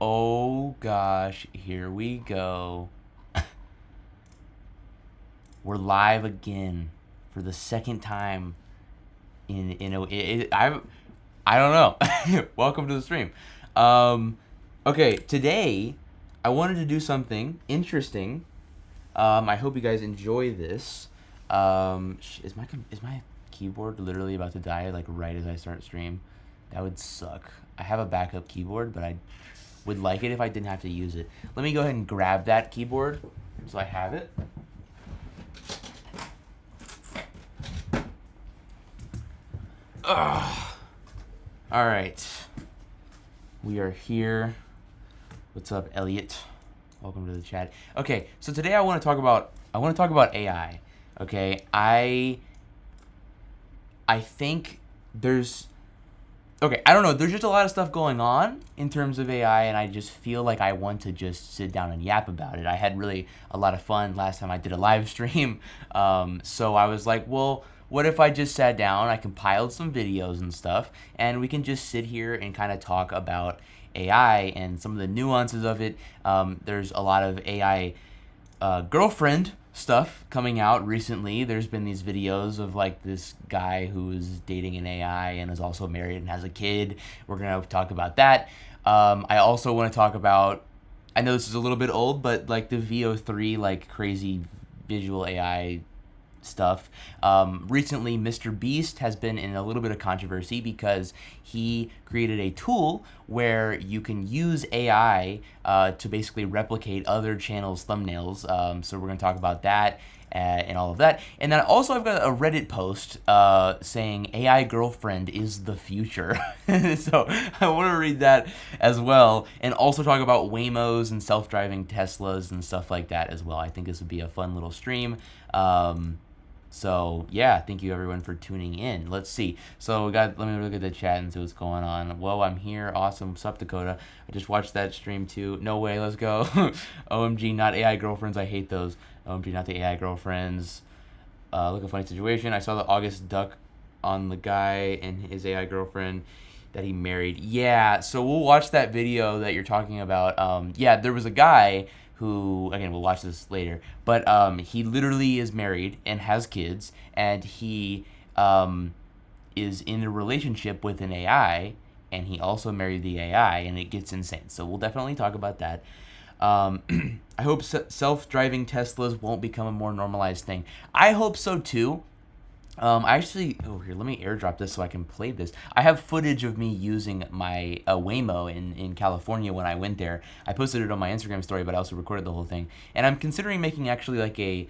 Oh gosh, here we go. We're live again for the second time I don't know. Welcome to the stream. Okay, today I wanted to do something interesting. I hope you guys enjoy this. Is my keyboard literally about to die like right as I start stream? That would suck. I have a backup keyboard, but I would like it if I didn't have to use it. Let me go ahead and grab that keyboard so I have it. Ugh. All right. We are here. What's up, Elliot? Welcome to the chat. Okay, so today I want to talk about AI. Okay, I think there's I don't know. There's just a lot of stuff going on in terms of AI, and I just feel like I want to just sit down and yap about it. I had really a lot of fun last time I did a live stream. So I was like, well, what if I just sat down, I compiled some videos and stuff, and we can just sit here and kind of talk about AI and some of the nuances of it. There's a lot of AI girlfriend stuff coming out recently. There's been these videos of like this guy who is dating an AI and is also married and has a kid. We're gonna talk about that. I also want to talk about, I know this is a little bit old, but like the VO3 like crazy visual AI stuff. Recently, Mr. Beast has been in a little bit of controversy because he created a tool where you can use AI to basically replicate other channels' thumbnails. So we're going to talk about that and all of that. And then also I've got a Reddit post saying AI girlfriend is the future. So I want to read that as well, and also talk about Waymos and self-driving Teslas and stuff like that as well. I think this would be a fun little stream. So yeah, thank you everyone for tuning in. Let's see. So let me look at the chat and see what's going on. Whoa, I'm here. Awesome. Sup, Dakota. I just watched that stream too. No way. Let's go. OMG, not AI girlfriends. I hate those. OMG, not the AI girlfriends. Look, a funny situation. I saw the August duck on the guy and his AI girlfriend that he married. Yeah. So we'll watch that video that you're talking about. Yeah, there was a guy who, again, we'll watch this later, but he literally is married and has kids, and he is in a relationship with an AI, and he also married the AI, and it gets insane. So we'll definitely talk about that. I hope self-driving Teslas won't become a more normalized thing. I hope so too. Here, let me airdrop this so I can play this. I have footage of me using my Waymo in California when I went there. I posted it on my Instagram story, but I also recorded the whole thing. And I'm considering making actually like a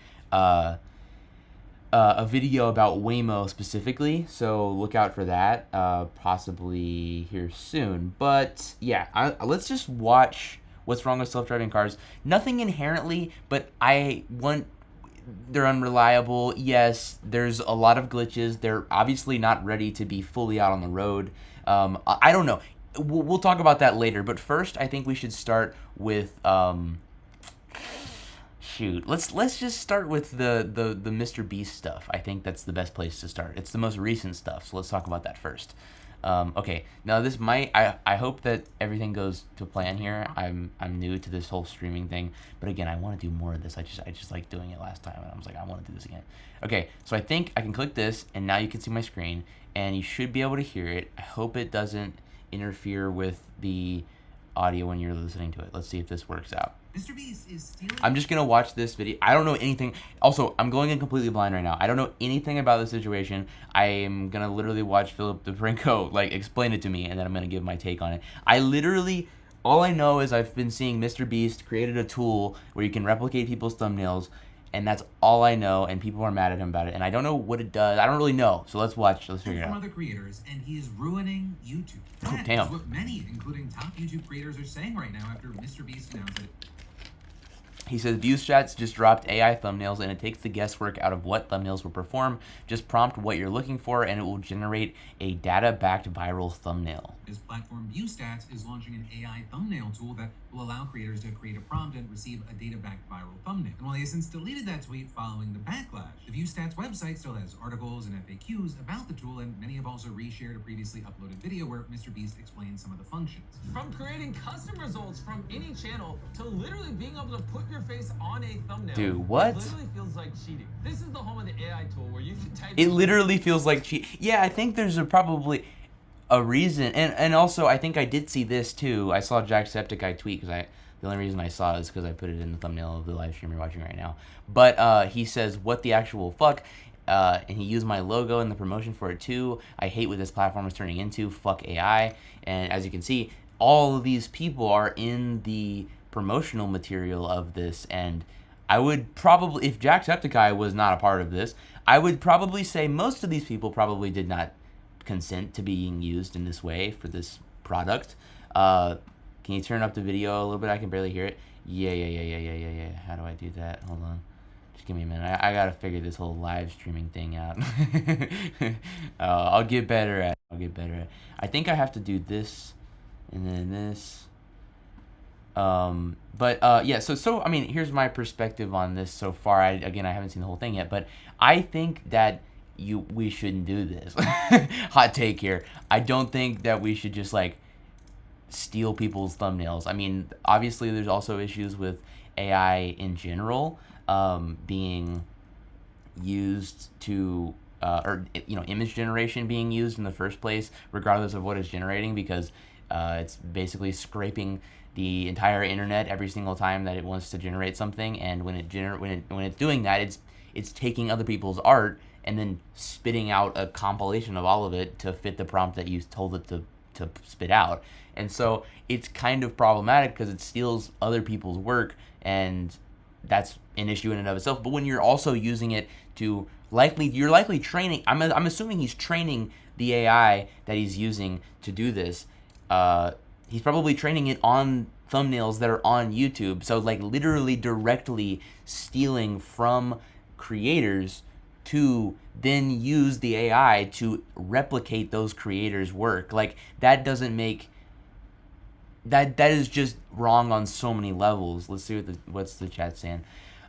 video about Waymo specifically, so look out for that, possibly here soon. But yeah, let's just watch what's wrong with self-driving cars. Nothing inherently, but they're unreliable. Yes, there's a lot of glitches. They're obviously not ready to be fully out on the road. I don't know. We'll talk about that later. But first, I think we should start with Let's just start with the Mr. Beast stuff. I think that's the best place to start. It's the most recent stuff. So let's talk about that first. Okay, now this I hope that everything goes to plan here. I'm new to this whole streaming thing, but again, I want to do more of this. I just like doing it last time, and I was like, I want to do this again. Okay, so I think I can click this, and now you can see my screen, and you should be able to hear it. I hope it doesn't interfere with the audio when you're listening to it. Let's see if this works out. Mr. Beast is stealing. I'm just gonna watch this video. I don't know anything. Also, I'm going in completely blind right now. I don't know anything about the situation. I am gonna literally watch Philip DeFranco like explain it to me, and then I'm gonna give my take on it. All I know is I've been seeing Mr. Beast created a tool where you can replicate people's thumbnails, and that's all I know. And people are mad at him about it, and I don't know what it does. I don't really know. So let's watch. Let's figure it out. From other creators, and he is ruining YouTube. Oh, damn. That's what many, including top YouTube creators, are saying right now after Mr. Beast announced it. He says ViewStats just dropped AI thumbnails and it takes the guesswork out of what thumbnails will perform. Just prompt what you're looking for and it will generate a data-backed viral thumbnail. His platform ViewStats is launching an AI thumbnail tool that will allow creators to create a prompt and receive a data-backed viral thumbnail. And while he has since deleted that tweet following the backlash, the ViewStats website still has articles and FAQs about the tool, and many have also reshared a previously uploaded video where Mr. Beast explains some of the functions. From creating custom results from any channel to literally being able to put your face on a thumbnail. Dude, what? It literally feels like cheating. This is the home of the AI tool where you can type. It literally feels like cheat. Yeah, I think there's probably a reason, and also I think I did see this too. I saw Jacksepticeye tweet because the only reason I saw it is because I put it in the thumbnail of the live stream you're watching right now. But he says, "What the actual fuck?" And he used my logo in the promotion for it too. I hate what this platform is turning into. Fuck AI. And as you can see, all of these people are in the promotional material of this, and I would probably, if Jacksepticeye was not a part of this, I would probably say most of these people probably did not consent to being used in this way for this product. Can you turn up the video a little bit? I can barely hear it. Yeah. How do I do that? Hold on. Just give me a minute. I gotta figure this whole live streaming thing out. I'll get better at it. I think I have to do this and then this. Yeah, so I mean, here's my perspective on this so far. I haven't seen the whole thing yet, but I think that we shouldn't do this. Hot take here. I don't think that we should just like steal people's thumbnails. I mean, obviously there's also issues with AI in general being used to image generation being used in the first place, regardless of what it's generating, because it's basically scraping the entire internet every single time that it wants to generate something, and when it's doing that, it's taking other people's art and then spitting out a compilation of all of it to fit the prompt that you told it to spit out. And so it's kind of problematic because it steals other people's work, and that's an issue in and of itself. But when you're also using it to you're likely training, I'm assuming he's training the AI that he's using to do this. He's probably training it on thumbnails that are on YouTube. So like literally directly stealing from creators to then use the AI to replicate those creators' work. Like that doesn't make that is just wrong on so many levels. Let's see what's the chat saying.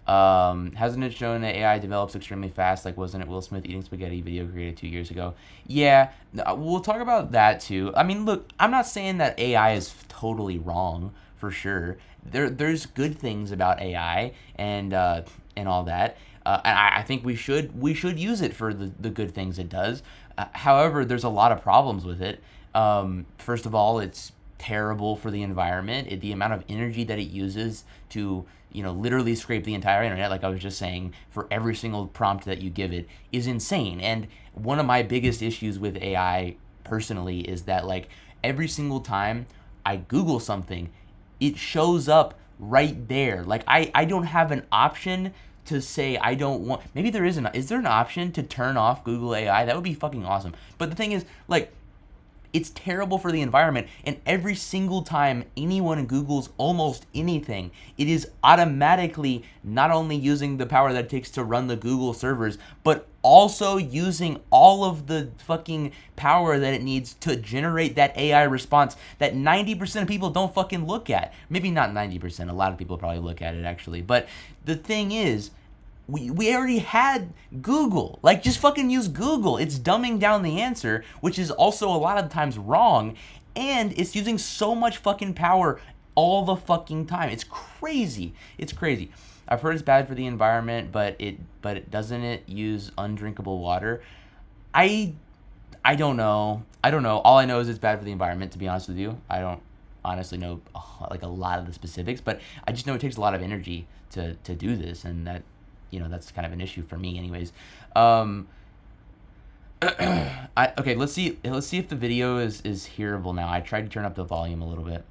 Hasn't it shown that AI develops extremely fast? Like, wasn't it Will Smith eating spaghetti video created 2 years ago? Yeah, we'll talk about that too. I mean, look, I'm not saying that AI is totally wrong, for sure. There's good things about AI and all that. And I think we should use it for the good things it does. However, there's a lot of problems with it. First of all, it's terrible for the environment. The amount of energy that it uses to literally scrape the entire internet, like I was just saying, for every single prompt that you give it is insane. And one of my biggest issues with AI personally is that like every single time I Google something, it shows up right there. Like I don't have an option to say I don't want. Maybe there is there an option to turn off Google AI? That would be fucking awesome. But the thing is, like, it's terrible for the environment, and every single time anyone Googles almost anything, it is automatically not only using the power that it takes to run the Google servers, but also using all of the fucking power that it needs to generate that AI response that 90% of people don't fucking look at. Maybe not 90%, a lot of people probably look at it actually. But the thing is, we already had Google. Like, just fucking use Google. It's dumbing down the answer, which is also a lot of the times wrong, and it's using so much fucking power all the fucking time. It's crazy. It's crazy. I've heard it's bad for the environment, but doesn't it use undrinkable water? I don't know. All I know is it's bad for the environment, to be honest with you. I don't honestly know like a lot of the specifics, but I just know it takes a lot of energy to do this, and that that's kind of an issue for me anyways. Okay, let's see if the video is hearable now. I tried to turn up the volume a little bit.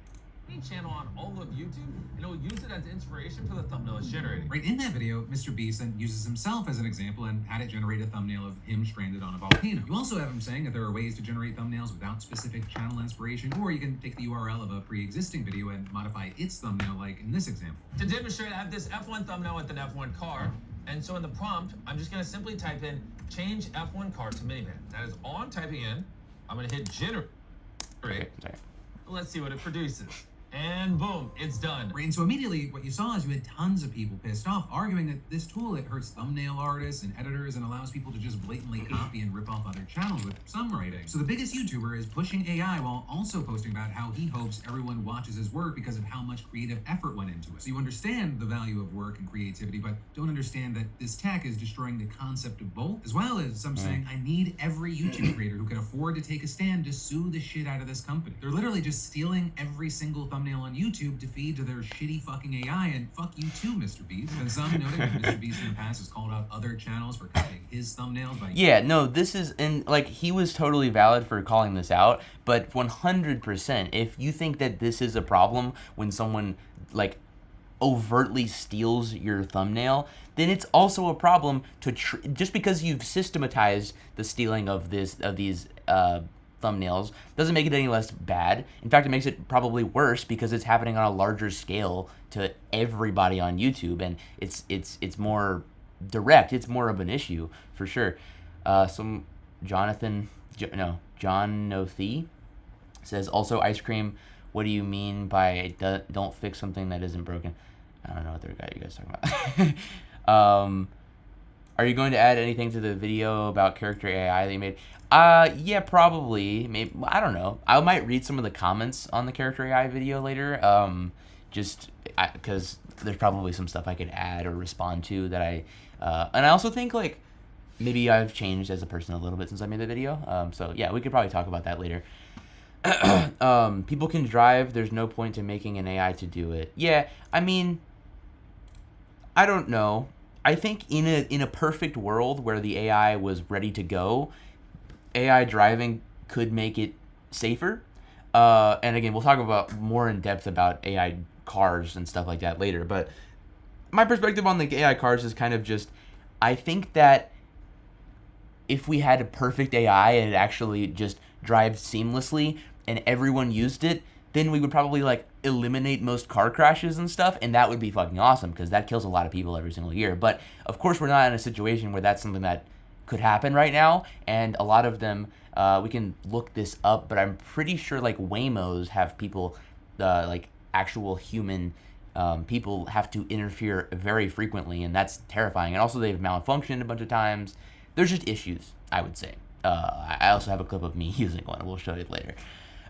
any channel on all of YouTube, and it will use it as inspiration for the thumbnail it's generating. Right, in that video, Mr. Beast then uses himself as an example and had it generate a thumbnail of him stranded on a volcano. You also have him saying that there are ways to generate thumbnails without specific channel inspiration, or you can take the URL of a pre-existing video and modify its thumbnail, like in this example. To demonstrate, I have this F1 thumbnail with an F1 car, and so in the prompt, I'm just gonna simply type in change F1 car to minivan. That is all I'm typing in. I'm gonna hit generate. Okay, sorry. Let's see what it produces. And boom, it's done. Right, and so immediately what you saw is you had tons of people pissed off, arguing that this tool, it hurts thumbnail artists and editors and allows people to just blatantly copy and rip off other channels with some writing. So the biggest YouTuber is pushing AI while also posting about how he hopes everyone watches his work because of how much creative effort went into it. So you understand the value of work and creativity, but don't understand that this tech is destroying the concept of both, as well as some saying, I need every YouTube creator who can afford to take a stand to sue the shit out of this company. They're literally just stealing every single thumbnail on YouTube to feed to their shitty fucking AI, and fuck you too, Mr. Beast. And some noting that Mr. Beast in the past has called out other channels for copying his thumbnails by... Yeah, no, this is, and like, he was totally valid for calling this out, but 100%, if you think that this is a problem when someone, like, overtly steals your thumbnail, then it's also a problem to, just because you've systematized the stealing of these thumbnails doesn't make it any less bad. In fact, it makes it probably worse because it's happening on a larger scale to everybody on YouTube, and it's more direct. It's more of an issue for sure. John Nothie says also ice cream. What do you mean by don't fix something that isn't broken? I don't know what you guys talking about. Are you going to add anything to the video about character AI that you made? Yeah, probably. Maybe, I don't know. I might read some of the comments on the character AI video later. Just because there's probably some stuff I could add or respond to that and I also think like maybe I've changed as a person a little bit since I made the video. So yeah, we could probably talk about that later. People can drive. There's no point to making an AI to do it. Yeah, I mean, I don't know. I think in a perfect world where the AI was ready to go, AI driving could make it safer. And again, we'll talk about more in depth about AI cars and stuff like that later. But my perspective on the AI cars is kind of just, I think that if we had a perfect AI and it actually just drives seamlessly and everyone used it, then we would probably like eliminate most car crashes and stuff, and that would be fucking awesome because that kills a lot of people every single year. But of course, we're not in a situation where that's something that could happen right now, and a lot of them, we can look this up, but I'm pretty sure like Waymos have people, like actual human people have to interfere very frequently, and that's terrifying. And also they've malfunctioned a bunch of times. There's just issues, I would say. I also have a clip of me using one. We'll show it later.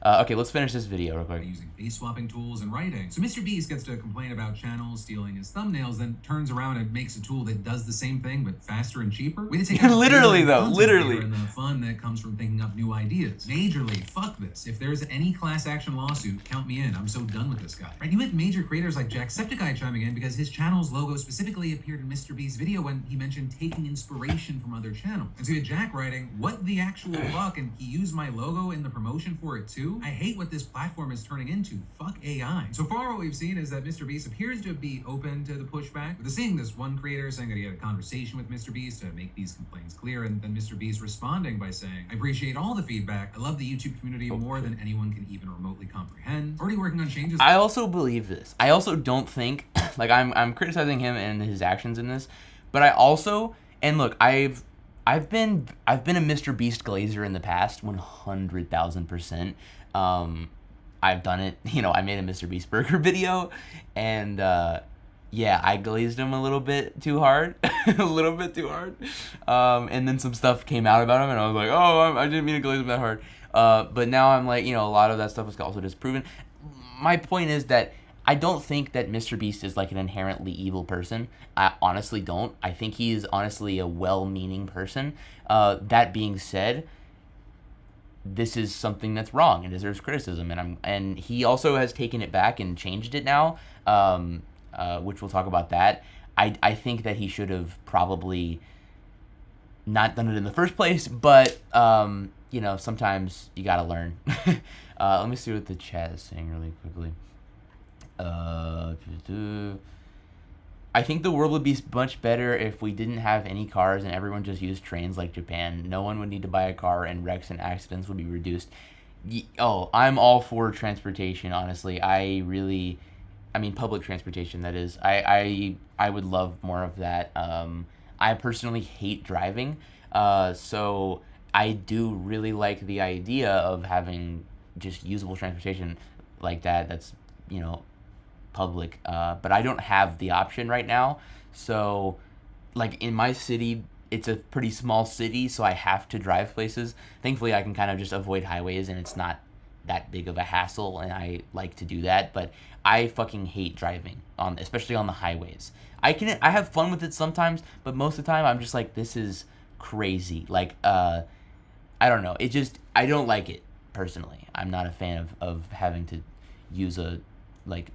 Okay, let's finish this video real quick. Using face swapping tools and writing. So Mr. Beast gets to complain about channels stealing his thumbnails, then turns around and makes a tool that does the same thing but faster and cheaper. Way to take literally though, literally. And the fun that comes from thinking up new ideas. Majorly, fuck this. If there's any class action lawsuit, count me in. I'm so done with this guy. Right? You had major creators like Jacksepticeye chiming in because his channel's logo specifically appeared in Mr. Beast's video when he mentioned taking inspiration from other channels. And so you had Jack writing, what the actual fuck? And he used my logo in the promotion for it too? I hate what this platform is turning into. Fuck AI. So far, what we've seen is that Mr. Beast appears to be open to the pushback. We're seeing this one creator saying that he had a conversation with Mr. Beast to make these complaints clear, and then Mr. Beast responding by saying, I appreciate all the feedback. I love the YouTube community more than anyone can even remotely comprehend. Already working on changes. I also believe this. I also don't think, like I'm criticizing him and his actions in this, but I also, and look, I've been a Mr. Beast glazer in the past, 100,000%. I've done it. You know, I made a Mr. Beast burger video, and yeah, I glazed him a little bit too hard, a little bit too hard. And then some stuff came out about him, and I was like, oh, I didn't mean to glaze him that hard. But now I'm like, you know, a lot of that stuff was also disproven. My point is that I don't think that Mr. Beast is like an inherently evil person. I honestly don't. I think he is honestly a well-meaning person. That being said, this is something that's wrong and deserves criticism, and he also has taken it back and changed it now, which we'll talk about that. I think that he should have probably not done it in the first place, but you know, sometimes you gotta learn. Let me see what the chat is saying really quickly. Uh, I think the world would be much better if we didn't have any cars and everyone just used trains like Japan. No one would need to buy a car, and wrecks and accidents would be reduced. Oh, I'm all for transportation, honestly. I mean, public transportation, that is. I would love more of that. I personally hate driving, so I do really like the idea of having just usable transportation like that. That's, you know, public, but I don't have the option right now. So, like in my city, it's a pretty small city, so I have to drive places. Thankfully, I can kind of just avoid highways, and it's not that big of a hassle, and I like to do that. But I fucking hate driving on, especially on the highways. I have fun with it sometimes, but most of the time I'm just like, this is crazy. Like, I don't know. I don't like it personally. I'm not a fan of having to use a, like,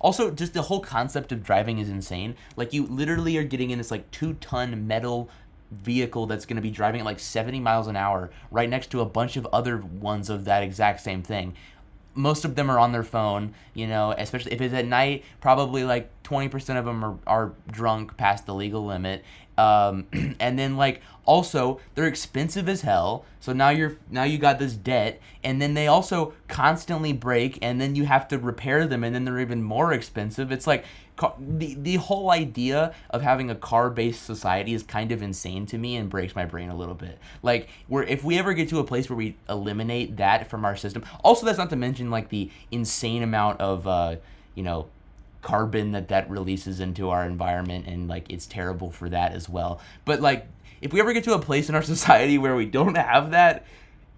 also, just the whole concept of driving is insane. Like, you literally are getting in this, like, 2-ton metal vehicle that's going to be driving at, like, 70 miles an hour right next to a bunch of other ones of that exact same thing. Most of them are on their phone, you know, especially if it's at night. Probably like 20% of them are drunk past the legal limit. And then, like, also they're expensive as hell. So now you got this debt, and then they also constantly break, and then you have to repair them, and then they're even more expensive. It's like the whole idea of having a car-based society is kind of insane to me and breaks my brain a little bit. Like, if we ever get to a place where we eliminate that from our system. Also, that's not to mention, like, the insane amount of you know, carbon that releases into our environment, and, like, it's terrible for that as well. But, like, if we ever get to a place in our society where we don't have that,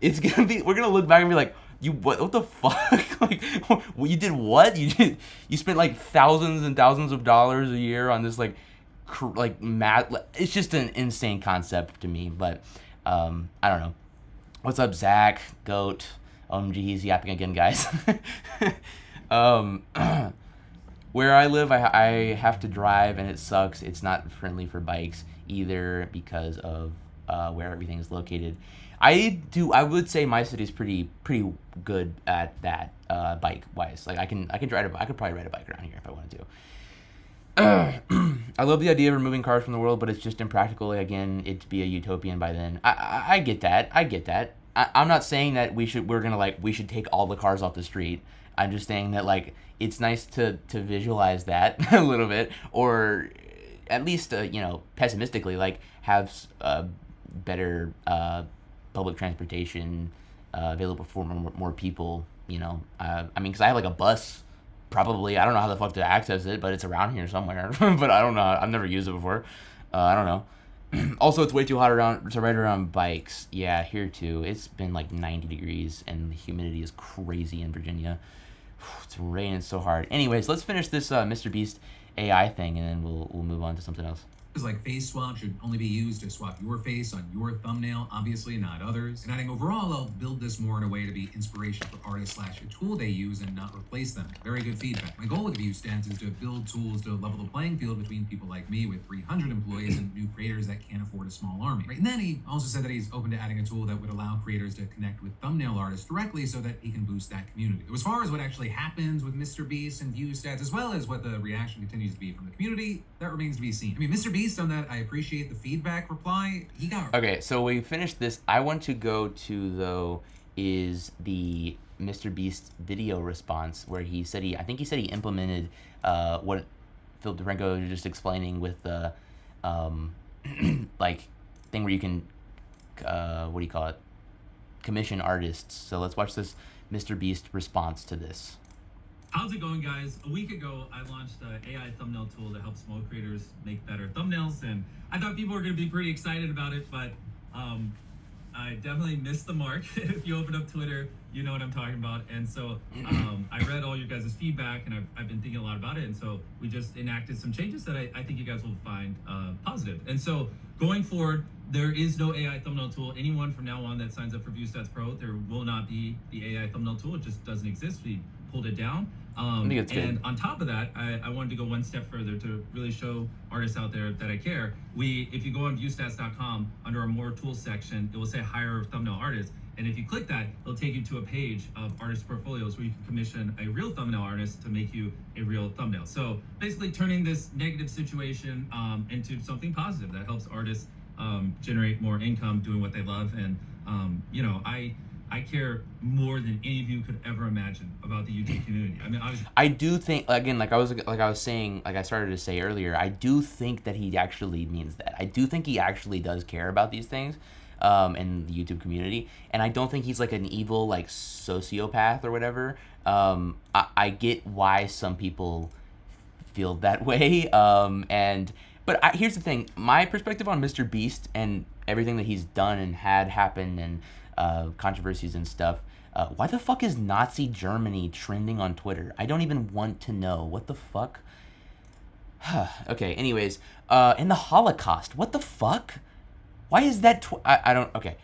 we're gonna look back and be like, what the fuck? Like, you did what? You spent like thousands and thousands of dollars a year on this, like, math. It's just an insane concept to me. But I don't know. What's up, Zach? Goat. OMG, he's yapping again, guys. Where I live, I have to drive, and it sucks. It's not friendly for bikes either because of where everything is located. I would say my city's pretty good at that, bike wise. Like, I could probably ride a bike around here if I wanted to. I love the idea of removing cars from the world, but it's just impractical. Again, it'd be a utopian by then. I get that. I'm not saying that we should take all the cars off the street. I'm just saying that, like, it's nice to visualize that a little bit, or at least, you know, pessimistically, like, have better public transportation available for more people, you know. I mean, because I have, like, a bus, probably. I don't know how the fuck to access it, but it's around here somewhere. But I don't know. I've never used it before. I don't know. Also, it's way too hot to ride around bikes. Yeah, here too. It's been like 90 degrees, and the humidity is crazy in Virginia. It's raining so hard. Anyways, let's finish this Mr. Beast AI thing, and then we'll move on to something else. Like face swap should only be used to swap your face on your thumbnail, obviously not others. And adding overall, I'll build this more in a way to be inspiration for artists / a tool they use and not replace them. Very good feedback. My goal with ViewStats is to build tools to level the playing field between people like me with 300 employees and new creators that can't afford a small army. Right? And then he also said that he's open to adding a tool that would allow creators to connect with thumbnail artists directly so that he can boost that community. So as far as what actually happens with Mr. Beast and ViewStats, as well as what the reaction continues to be from the community, that remains to be seen. I mean, Mr. Beast, on that, I appreciate the feedback reply. He got... Okay, so we finished this. I want to go to, though, is the Mr. Beast video response, where he said I think he said he implemented what Phil DeFranco was just explaining with the like, thing where you can what do you call it, commission artists. So let's watch this Mr. Beast response to this. How's it going, guys? A week ago, I launched an AI thumbnail tool to help small creators make better thumbnails, and I thought people were going to be pretty excited about it, but I definitely missed the mark. If you open up Twitter, you know what I'm talking about. And so I read all your guys' feedback, and I've been thinking a lot about it, and so we just enacted some changes that I think you guys will find positive. And so going forward, there is no AI thumbnail tool. Anyone from now on that signs up for ViewStats Pro, there will not be the AI thumbnail tool. It just doesn't exist. We pulled it down. I think it's good. And on top of that, I wanted to go one step further to really show artists out there that I care. If you go on viewstats.com, under our more tools section, it will say hire thumbnail artists. And if you click that, it'll take you to a page of artist portfolios where you can commission a real thumbnail artist to make you a real thumbnail. So basically turning this negative situation into something positive that helps artists generate more income doing what they love. And you know, I care more than any of you could ever imagine about the YouTube community. I mean, obviously, I do think, again, like I was saying, like I started to say earlier, I do think that he actually means that. I do think he actually does care about these things, in the YouTube community, and I don't think he's like an evil like sociopath or whatever. I get why some people feel that way, but here's the thing: my perspective on Mr. Beast and everything that he's done and had happen and controversies and stuff. Why the fuck is Nazi Germany trending on Twitter? I don't even want to know. What the fuck? Okay, anyways. And the Holocaust. What the fuck? Why is that... I don't... Okay.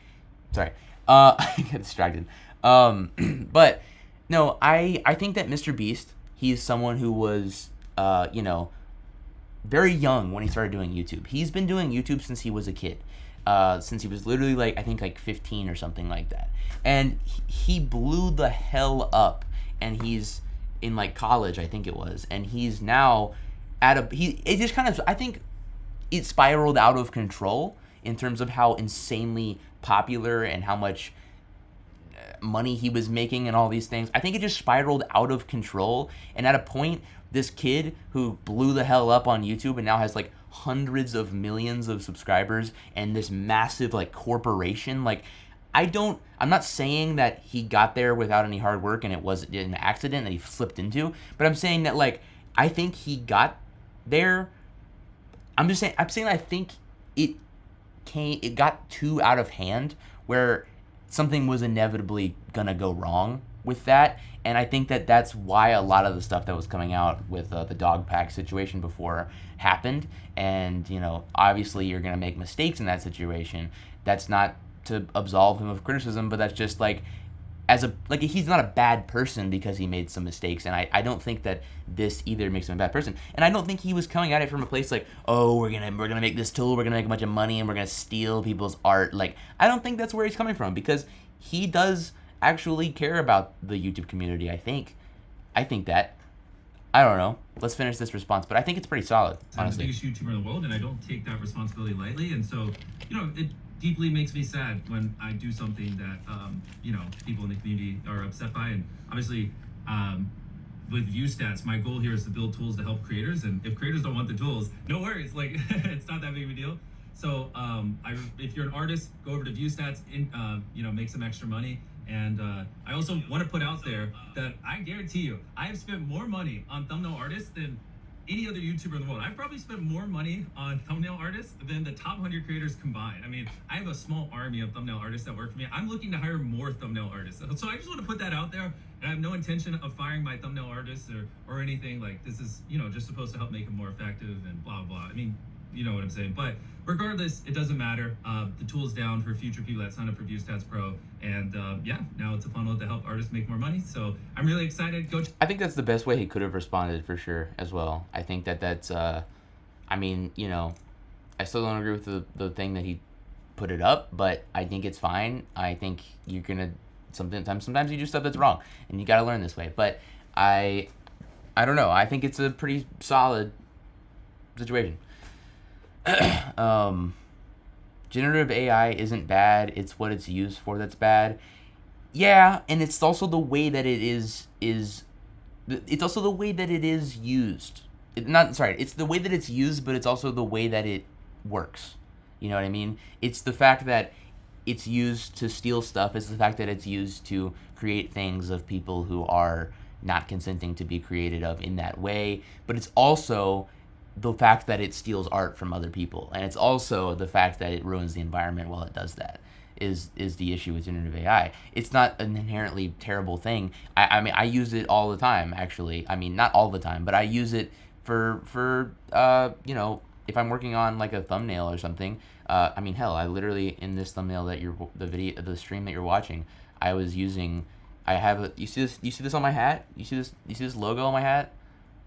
Sorry. I get distracted. But, no, I think that Mr. Beast, he's someone who was, you know, very young when he started doing YouTube. He's been doing YouTube since he was a kid. Since he was literally like, I think like 15 or something like that. And he blew the hell up, and he's in like college, I think it was. And he's now it just kind of, I think it spiraled out of control in terms of how insanely popular and how much money he was making and all these things. I think it just spiraled out of control. And at a point, this kid who blew the hell up on YouTube and now has like hundreds of millions of subscribers and this massive like corporation, like I'm not saying that he got there without any hard work and it was an accident that he slipped into, but I'm saying that like I think he got there. I'm saying I think it got too out of hand where something was inevitably gonna go wrong with that. And I think that that's why a lot of the stuff that was coming out with the dog pack situation before happened. And, you know, obviously you're going to make mistakes in that situation. That's not to absolve him of criticism, but that's just like, he's not a bad person because he made some mistakes. And I don't think that this either makes him a bad person. And I don't think he was coming at it from a place like, oh, we're gonna make this tool, we're gonna make a bunch of money, and we're gonna steal people's art. Like, I don't think that's where he's coming from, because he does actually care about the YouTube community. I think that. I don't know. Let's finish this response, but I think it's pretty solid, honestly. I'm the biggest YouTuber in the world, and I don't take that responsibility lightly. And so, you know, it deeply makes me sad when I do something that, you know, people in the community are upset by. And obviously, with ViewStats, my goal here is to build tools to help creators. And if creators don't want the tools, no worries. Like, it's not that big of a deal. So, if you're an artist, go over to ViewStats, you know, make some extra money. And I also want to put out there that I guarantee you, I have spent more money on thumbnail artists than any other YouTuber in the world. I've probably spent more money on thumbnail artists than the top 100 creators combined. I mean, I have a small army of thumbnail artists that work for me. I'm looking to hire more thumbnail artists. So I just want to put that out there. And I have no intention of firing my thumbnail artists or anything. Like, this is, you know, just supposed to help make them more effective and blah, blah. I mean, you know what I'm saying. But regardless, it doesn't matter. The tool's down for future people that sign up for ViewStats Pro. And yeah, now it's a funnel to help artists make more money. So I'm really excited. I think that's the best way he could have responded, for sure, as well. I think that's, I mean, you know, I still don't agree with the thing that he put it up, but I think it's fine. I think you're going to, sometimes you do stuff that's wrong, and you got to learn this way. But I don't know. I think it's a pretty solid situation. Generative AI isn't bad. It's what it's used for that's bad. Yeah, and it's also the way that it is it's also the way that it is used. It's the way that it's used, but it's also the way that it works. You know what I mean? It's the fact that it's used to steal stuff. It's the fact that it's used to create things of people who are not consenting to be created of in that way. But it's also the fact that it steals art from other people. And it's also the fact that it ruins the environment while it does that is the issue with generative AI. It's not an inherently terrible thing. I mean, I use it all the time, actually. I mean, not all the time, but I use it for you know, if I'm working on like a thumbnail or something. I mean, hell, I literally, in this thumbnail that the stream that you're watching, I was using, you see this on my hat? You see this logo on my hat?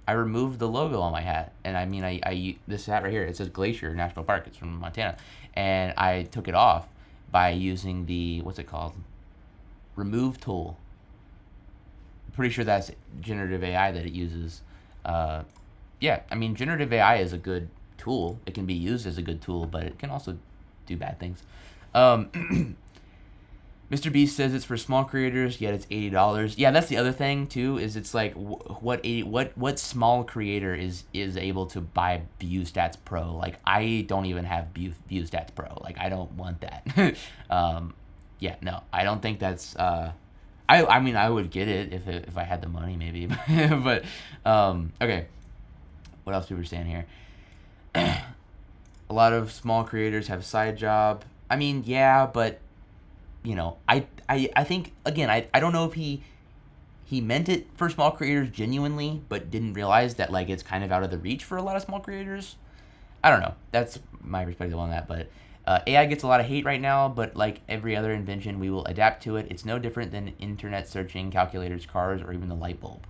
I removed the logo on my hat, and I mean, this hat right here, it says Glacier National Park. It's from Montana, and I took it off by using the, what's it called? remove tool. Pretty sure that's generative AI that it uses. Yeah, I mean, generative AI is a good tool. It can be used as a good tool, but it can also do bad things. Mr. Beast says it's for small creators, yet it's $80. Yeah, that's the other thing too. Is it's like what small creator is able to buy Viewstats Pro? Like, I don't even have Viewstats Pro. Like, I don't want that. Yeah, no, I don't think that's. I mean, I would get it if I had the money, maybe. But okay, what else people are saying here? A lot of small creators have side job. I mean, yeah, but you know, I think, again, I don't know if he meant it for small creators genuinely, but didn't realize that, like, it's kind of out of the reach for a lot of small creators. I don't know. That's my perspective on that. But AI gets a lot of hate right now, but like every other invention, we will adapt to it. It's no different than internet searching, calculators, cars, or even the light bulb.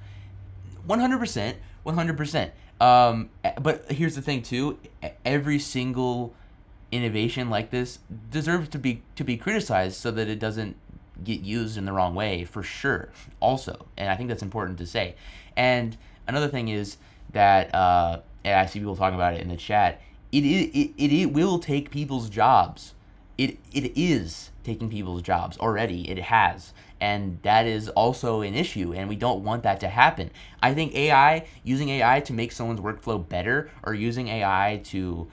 100%. 100%. But here's the thing too. Every single innovation like this deserves to be criticized so that it doesn't get used in the wrong way, for sure, also. And I think that's important to say. And another thing is that and I see people talking about it in the chat, it will take people's jobs. It is taking people's jobs already. It has. And that is also an issue, and we don't want that to happen. I think using AI to make someone's workflow better, or using AI to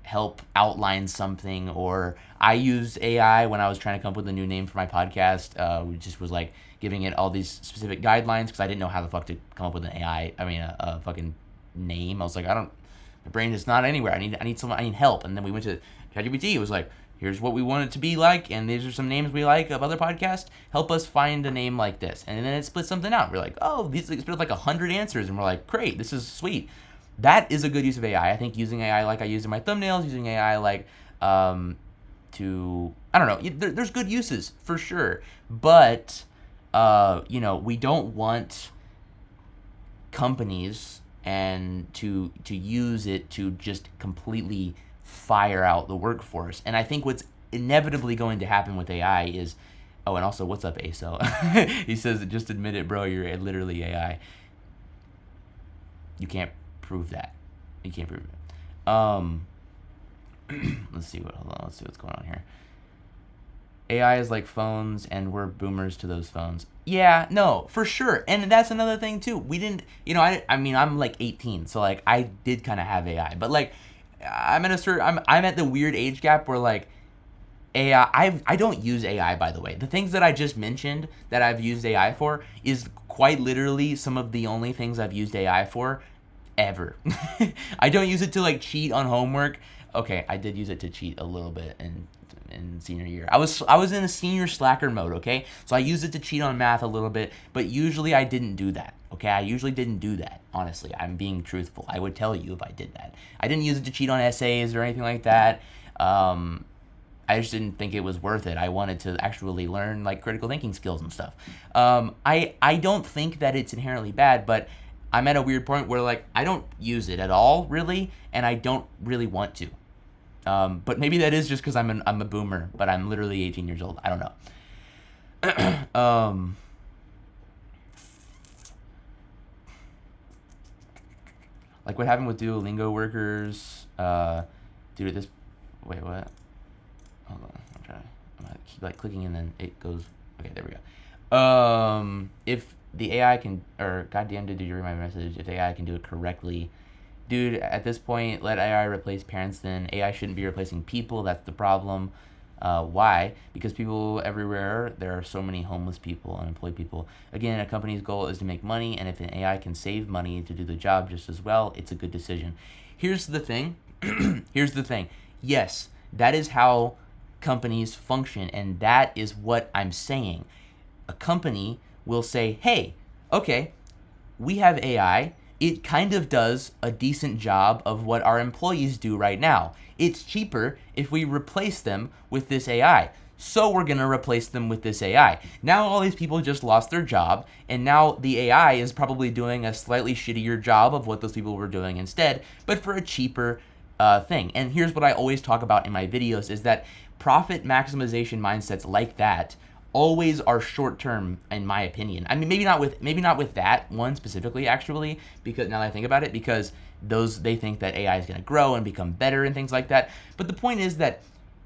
help outline something, or I used AI when I was trying to come up with a new name for my podcast. We just was like giving it all these specific guidelines because I didn't know how the fuck to come up with an a fucking name. I was like, my brain is not anywhere. I need help. And then we went to ChatGPT. It was like, here's what we want it to be like, and these are some names we like of other podcasts. Help us find a name like this. And then it split something out. We're like, oh, these split like 100 answers, and we're like, great, this is sweet. That is a good use of AI. I think using AI like I use in my thumbnails, using AI like to, I don't know, there's good uses for sure. But, we don't want companies and to use it to just completely fire out the workforce. And I think what's inevitably going to happen with AI is, oh, and also, what's up, ASO? He says, just admit it, bro, you're literally AI. You can't prove that. You can't prove it. Let's see what's going on here. AI is like phones, and we're boomers to those phones. Yeah, no, for sure. And that's another thing too. We didn't, I mean, I'm like 18, so like I did kind of have AI, but like I'm at the weird age gap where like AI, I don't use AI, by the way. The things that I just mentioned that I've used AI for is quite literally some of the only things I've used AI for ever. I don't use it to like cheat on homework. Okay, I did use it to cheat a little bit in senior year. I was in a senior slacker mode, okay? So I used it to cheat on math a little bit, but usually I didn't do that, okay? I usually didn't do that, honestly. I'm being truthful. I would tell you if I did that. I didn't use it to cheat on essays or anything like that. I just didn't think it was worth it. I wanted to actually learn like critical thinking skills and stuff. I don't think that it's inherently bad, but I'm at a weird point where like I don't use it at all, really, and I don't really want to. But maybe that is just because I'm a boomer, but I'm literally 18 years old. I don't know. Like what happened with Duolingo workers. Dude, at this, wait, what? Hold on, I'm gonna keep like clicking and then it goes. Okay, there we go. If the AI can, or goddamn, did you read my message? If the AI can do it correctly. Dude, at this point, let AI replace parents then. AI shouldn't be replacing people. That's the problem. Why? Because people everywhere, there are so many homeless people, unemployed people. Again, a company's goal is to make money, and if an AI can save money to do the job just as well, it's a good decision. Here's the thing. Here's the thing. Yes, that is how companies function, and that is what I'm saying. A company will say, hey, okay, we have AI. It kind of does a decent job of what our employees do right now. It's cheaper if we replace them with this AI. So we're going to replace them with this AI. Now all these people just lost their job, and now the AI is probably doing a slightly shittier job of what those people were doing instead, but for a cheaper thing. And here's what I always talk about in my videos is that profit maximization mindsets like that always are short term, in my opinion. I mean, maybe not with that one specifically, actually, because now that I think about it, because they think that AI is going to grow and become better and things like that. But the point is that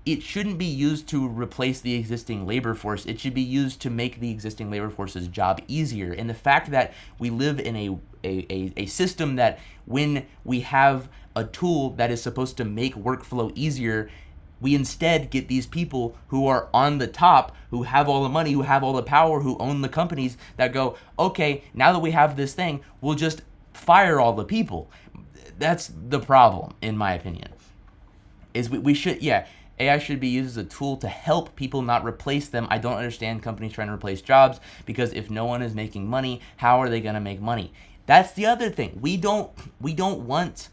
it shouldn't be used to replace the existing labor force. It should be used to make the existing labor force's job easier. And the fact that we live in a system that when we have a tool that is supposed to make workflow easier, we instead get these people who are on the top, who have all the money, who have all the power, who own the companies that go, okay, now that we have this thing, we'll just fire all the people. That's the problem, in my opinion. Is we should, AI should be used as a tool to help people, not replace them. I don't understand companies trying to replace jobs, because if no one is making money, how are they going to make money? That's the other thing. We don't want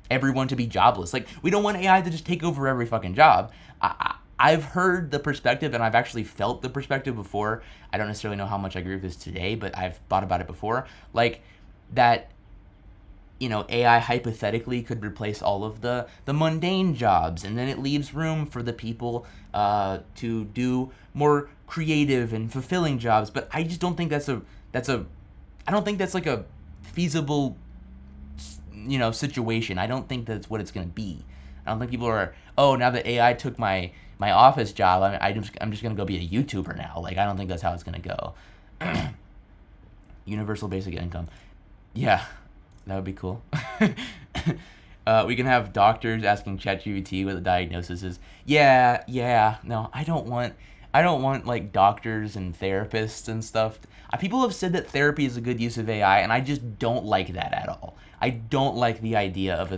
everyone to be jobless. Like, we don't want AI to just take over every fucking job. I've heard the perspective, and I've actually felt the perspective before. I don't necessarily know how much I agree with this today, but I've thought about it before. Like, that, AI hypothetically could replace all of the mundane jobs, and then it leaves room for the people to do more creative and fulfilling jobs. But I just don't think I don't think that's like a feasible situation. I don't think that's what it's going to be. I don't think people are, now that AI took my office job, I'm just going to go be a YouTuber now. Like, I don't think that's how it's going to go. Universal basic income. Yeah, that would be cool. We can have doctors asking ChatGPT what the diagnosis is. Yeah. No, I don't want like doctors and therapists and stuff. People have said that therapy is a good use of AI, and I just don't like that at all. I don't like the idea of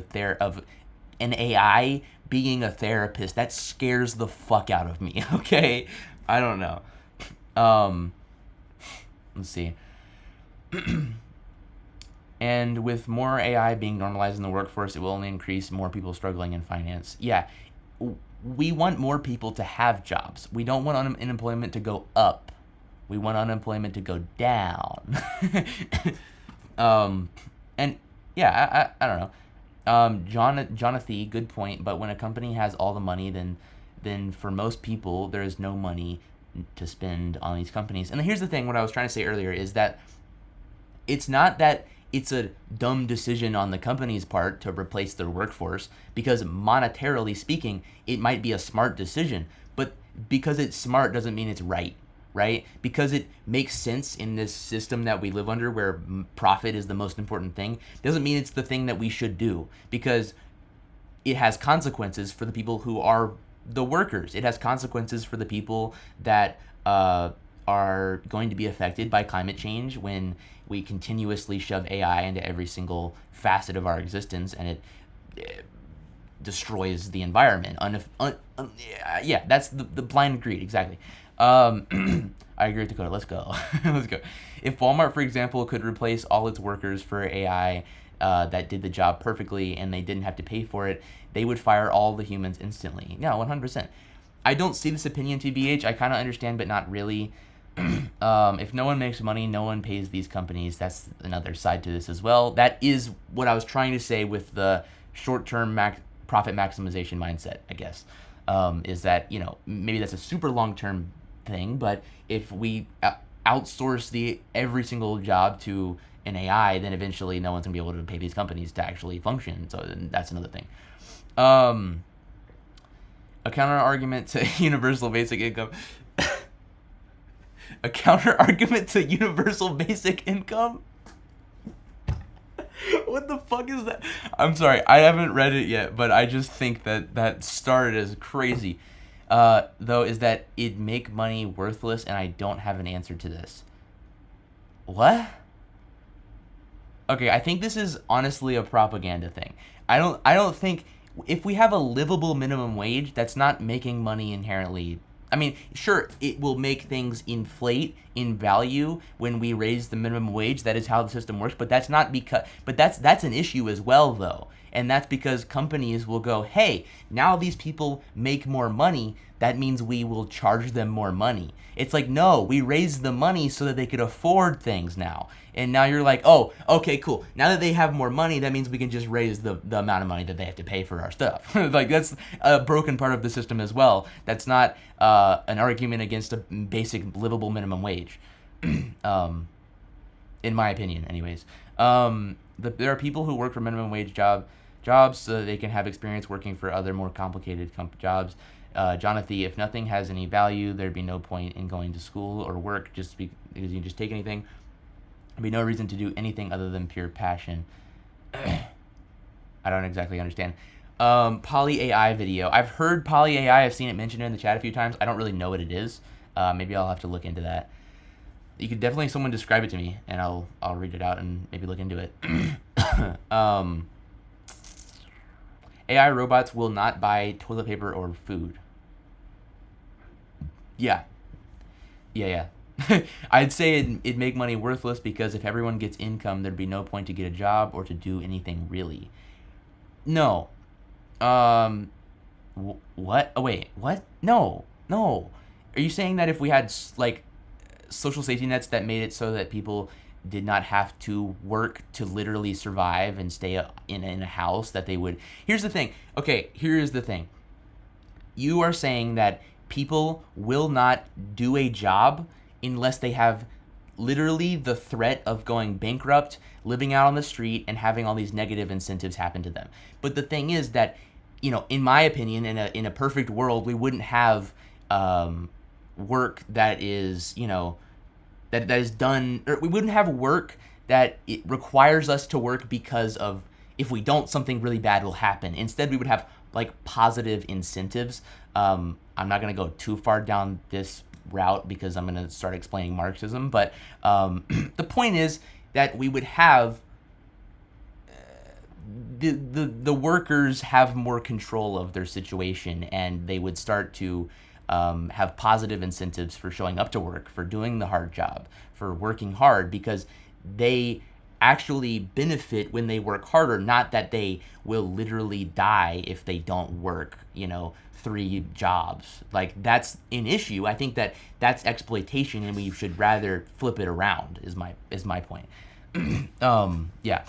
an AI being a therapist. That scares the fuck out of me. Okay, I don't know. Let's see. And with more AI being normalized in the workforce, it will only increase more people struggling in finance. Yeah, we want more people to have jobs. We don't want unemployment to go up. We want unemployment to go down. And yeah, I don't know. Jonathan, good point. But when a company has all the money, then for most people there is no money to spend on these companies. And here's the thing: what I was trying to say earlier is that it's not that it's a dumb decision on the company's part to replace their workforce, because monetarily speaking, it might be a smart decision. But because it's smart doesn't mean it's right? Because it makes sense in this system that we live under, where profit is the most important thing, doesn't mean it's the thing that we should do, because it has consequences for the people who are the workers. It has consequences for the people that are going to be affected by climate change when we continuously shove AI into every single facet of our existence, and it destroys the environment. Yeah, that's the blind greed, exactly. I agree with Dakota. Let's go. Let's go. If Walmart, for example, could replace all its workers for AI that did the job perfectly and they didn't have to pay for it, they would fire all the humans instantly. Yeah, 100%. I don't see this opinion, TBH. I kind of understand, but not really. If no one makes money, no one pays these companies. That's another side to this as well. That is what I was trying to say with the short-term profit maximization mindset, I guess. Is that, maybe that's a super long-term thing, but if we outsource every single job to an AI, then eventually no one's gonna be able to pay these companies to actually function. So then that's another thing. A counter argument to universal basic income. A counter argument to universal basic income? What the fuck is that? I'm sorry, I haven't read it yet, but I just think that started as crazy. Though, is that it'd make money worthless, and I don't have an answer to this. What? Okay, I think this is honestly a propaganda thing. I don't think, if we have a livable minimum wage, that's not making money inherently. I mean, sure, it will make things inflate in value when we raise the minimum wage. That is how the system works. But that's not because. But that's an issue as well, though, and that's because companies will go, hey, now these people make more money. that means we will charge them more money. It's like, no, we raised the money so that they could afford things now. And now you're like, oh, okay, cool. Now that they have more money, that means we can just raise the amount of money that they have to pay for our stuff. Like, that's a broken part of the system as well. That's not an argument against a basic livable minimum wage. In my opinion, anyways. There are people who work for minimum wage jobs so that they can have experience working for other more complicated jobs. Jonathan, if nothing has any value, there'd be no point in going to school or work just because you can just take anything. There'd be no reason to do anything other than pure passion. I don't exactly understand. Poly AI video. I've heard Poly AI. I've seen it mentioned in the chat a few times. I don't really know what it is. Maybe I'll have to look into that. You could definitely someone describe it to me, and I'll read it out and maybe look into it. AI robots will not buy toilet paper or food. Yeah. I'd say it'd make money worthless because if everyone gets income, there'd be no point to get a job or to do anything really. No. What? Oh, wait. What? No. Are you saying that if we had, like, social safety nets that made it so that people did not have to work to literally survive and stay in a house, that they would... Here's the thing. Okay, here is the thing. You are saying that people will not do a job unless they have literally the threat of going bankrupt, living out on the street, and having all these negative incentives happen to them. But the thing is that, you know, in my opinion, in a perfect world, we wouldn't have work that is, you know, that is done, or we wouldn't have work that it requires us to work because of, if we don't, something really bad will happen. Instead, we would have like positive incentives. I'm not going to go too far down this route because I'm going to start explaining Marxism, but the point is that we would have the workers have more control of their situation, and they would start to have positive incentives for showing up to work, for doing the hard job, for working hard, because they actually benefit when they work harder, not that they will literally die if they don't work, 3 jobs. Like, that's an issue. I think that that's exploitation, and we should rather flip it around, is my point. Yeah.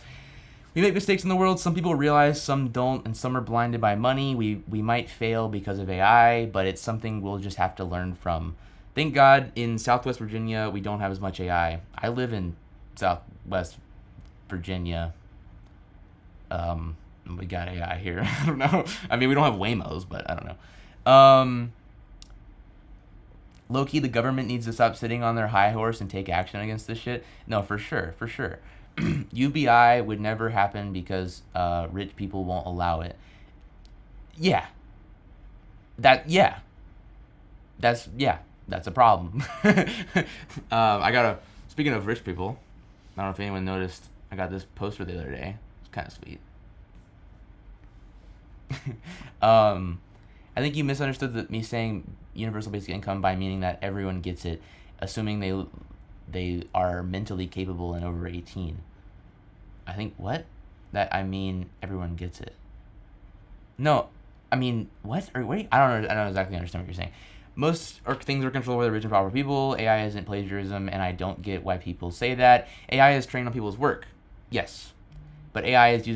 We make mistakes in the world. Some people realize, some don't, and some are blinded by money. We might fail because of AI, but it's something we'll just have to learn from. Thank God in Southwest Virginia, we don't have as much AI. I live in Southwest Virginia. We got AI here. I don't know. I mean, we don't have Waymos, but I don't know. Low-key, the government needs to stop sitting on their high horse and take action against this shit. No, for sure. UBI would never happen because rich people won't allow it. Yeah. That's a problem. Speaking of rich people, I don't know if anyone noticed, I got this poster the other day. It's kind of sweet. I think you misunderstood me saying universal basic income by meaning that everyone gets it, assuming they are mentally capable and over 18. I think, what? That I mean everyone gets it. No, I mean, what? Or wait, I don't exactly understand what you're saying. Most things are controlled by the rich and powerful people. AI isn't plagiarism, and I don't get why people say that. AI is trained on people's work. Yes. But AI is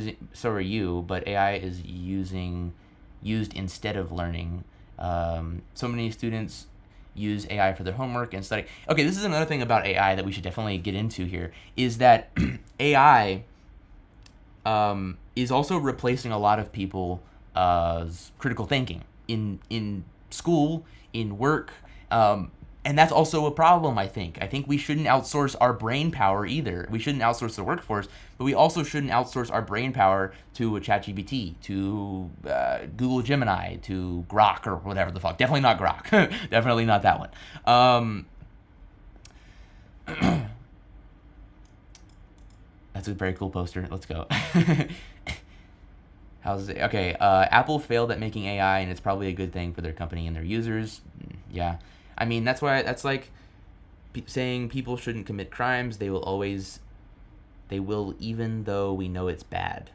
used instead of learning. So many students use AI for their homework and study. Okay, this is another thing about AI that we should definitely get into here, is that AI is also replacing a lot of people's critical thinking in school, in work, and that's also a problem, I think. I think we shouldn't outsource our brain power either. We shouldn't outsource the workforce, but we also shouldn't outsource our brain power to a ChatGPT, to Google Gemini, to Grok, or whatever the fuck. Definitely not Grok. Definitely not that one. That's a very cool poster. Let's go. How's it? Okay, Apple failed at making AI, and it's probably a good thing for their company and their users. Yeah. I mean, that's like saying people shouldn't commit crimes. They will, even though we know it's bad.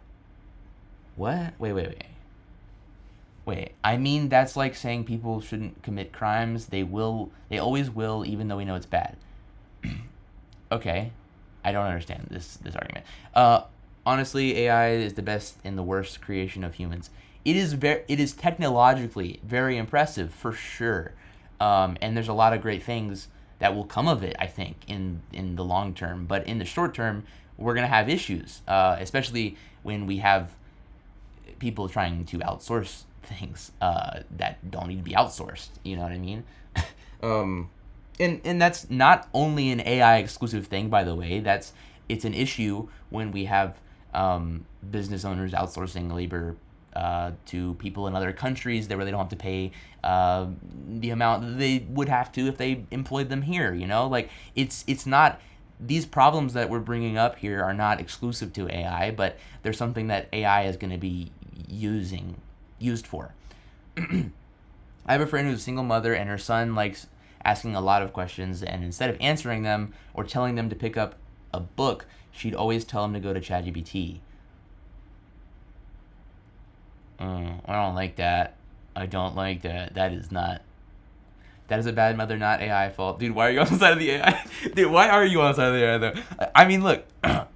What? Wait. Wait, I mean that's like saying people shouldn't commit crimes. They will. They always will, even though we know it's bad. Okay, I don't understand this argument. Honestly, AI is the best and the worst creation of humans. It is technologically very impressive for sure, and there's a lot of great things that will come of it. I think in the long term, but in the short term, we're gonna have issues, especially when we have people trying to outsource things that don't need to be outsourced. You know what I mean? And that's not only an AI exclusive thing, by the way. It's an issue when we have business owners outsourcing labor to people in other countries where they don't have to pay the amount that they would have to if they employed them here. You know, like it's not. These problems that we're bringing up here are not exclusive to AI, but they're something that AI is going to be used for. I have a friend who's a single mother, and her son likes asking a lot of questions, and instead of answering them or telling them to pick up a book, she'd always tell him to go to ChatGPT. I don't like that. I don't like that. That is a bad mother, not AI fault. Dude, why are you on the side of the AI? Dude, why are you on the side of the AI, though? I mean, look, I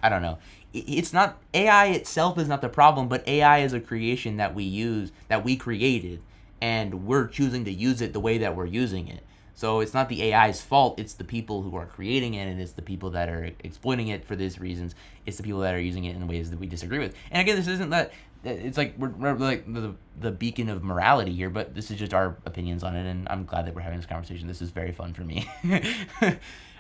don't know. It's not, AI itself is not the problem, but AI is a creation that we created, and we're choosing to use it the way that we're using it. So it's not the AI's fault, it's the people who are creating it, and it's the people that are exploiting it for these reasons. It's the people that are using it in ways that we disagree with. And again, this isn't that, it's like we're like the beacon of morality here, but this is just our opinions on it, and I'm glad that we're having this conversation. This is very fun for me.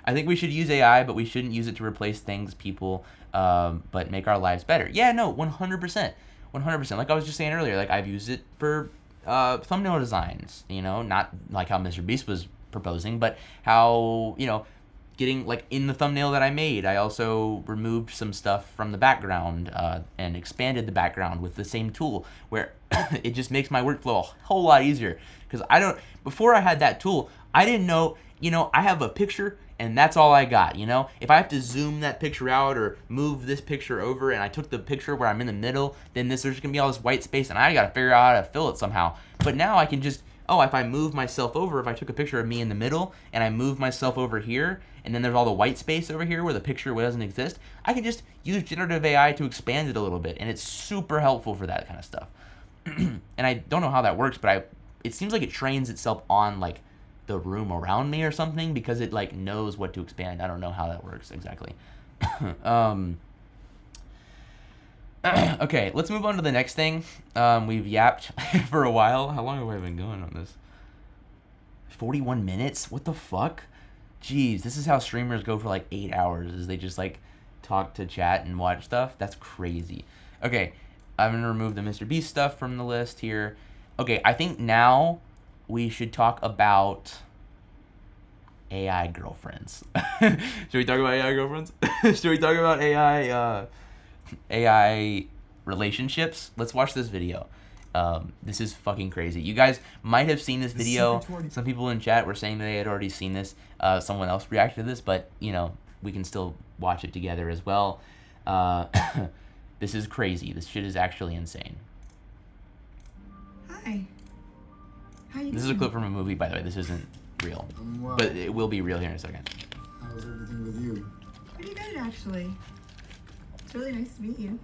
I think we should use AI, but we shouldn't use it to replace things, people, but make our lives better. Yeah, no, 100%. 100%. Like I was just saying earlier, like I've used it for thumbnail designs, you know, not like how Mr. Beast was proposing, but how, you know, getting like in the thumbnail that I made, I also removed some stuff from the background and expanded the background with the same tool, where it just makes my workflow a whole lot easier. Because before I had that tool, I didn't know, you know, I have a picture and that's all I got, you know? If I have to zoom that picture out or move this picture over, and I took the picture where I'm in the middle, then there's gonna be all this white space, and I gotta figure out how to fill it somehow. But now I can just, if I move myself over, if I took a picture of me in the middle, and I move myself over here, and then there's all the white space over here where the picture doesn't exist, I can just use generative AI to expand it a little bit, and it's super helpful for that kind of stuff. And I don't know how that works, but it seems like it trains itself on, like, the room around me or something, because it like knows what to expand. I don't know how that works exactly. Okay, let's move on to the next thing. We've yapped for a while. How long have I been going on this? 41 minutes? What the fuck? Jeez, this is how streamers go for like 8 hours, is they just like talk to chat and watch stuff. That's crazy. Okay, I'm gonna remove the Mr. Beast stuff from the list here. Okay, I think now we should talk about AI girlfriends. Should we talk about AI girlfriends? Should we talk about AI relationships? Let's watch this video. This is fucking crazy. You guys might have seen this video. Some people in chat were saying that they had already seen this. Someone else reacted to this, but you know, we can still watch it together as well. This is crazy. This shit is actually insane. Hi. How you This is a clip from a movie, by the way. This isn't real, well. but it will be real here in a second. How's everything with you? Pretty good, actually. It's really nice to meet you.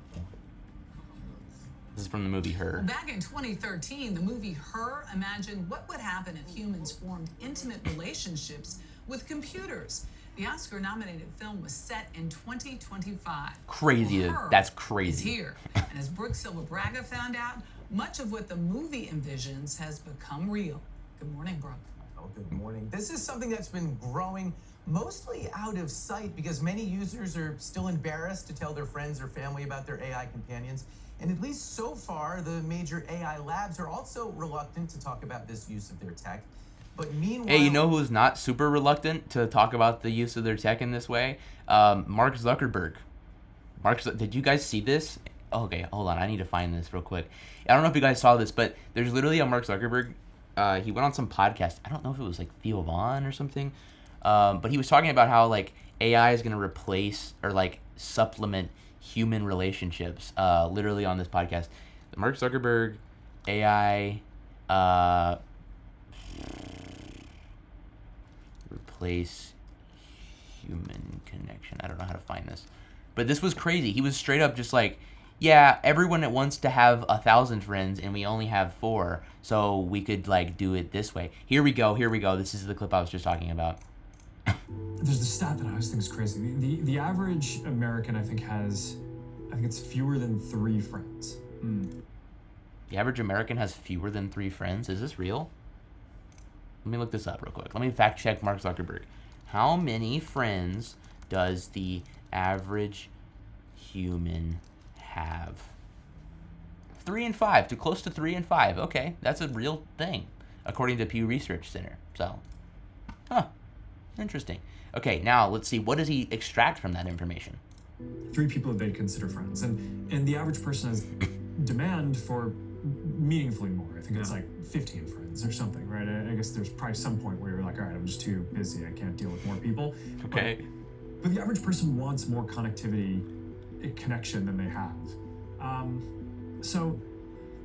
This is from the movie Her. Back in 2013, the movie Her imagined what would happen if humans formed intimate relationships with computers. The Oscar-nominated film was set in 2025. Crazy. Her That's is crazy. here. And as Brooke Silva Braga found out, much of what the movie envisions has become real. Good morning, Brooke. Oh, good morning. This is something that's been growing mostly out of sight because many users are still embarrassed to tell their friends or family about their AI companions. And at least so far, the major AI labs are also reluctant to talk about this use of their tech. But meanwhile... Hey, you know who's not super reluctant to talk about the use of their tech in this way? Mark Zuckerberg. Did you guys see this? Okay, hold on. I need to find this real quick. I don't know if you guys saw this, but there's literally a Mark Zuckerberg. He went on some podcast. I don't know if it was like Theo Vaughn or something. But he was talking about how like AI is going to replace or like supplement human relationships, literally on this podcast. Mark Zuckerberg AI replace human connection. I don't know how to find this, but this was crazy. He was straight up just like, yeah, everyone that wants to have 1,000 friends and we only have 4, so we could like do it this way. Here we go. This is the clip I was just talking about. There's the stat that I always think is crazy. The average American, I think it's fewer than 3 friends. The average American has fewer than 3 friends. Is this real? Let me look this up real quick. Let me fact check Mark Zuckerberg. How many friends does the average human have? 3 and 5, too close to 3 and 5. Okay, that's a real thing, according to Pew Research Center. So, interesting. Okay, now let's see. What does he extract from that information? 3 people that they consider friends, and the average person has demand for meaningfully more. I think it's like 15 friends or something, right? I guess there's probably some point where you're like, all right, I'm just too busy. I can't deal with more people. Okay. But the average person wants more connectivity, connection than they have. So,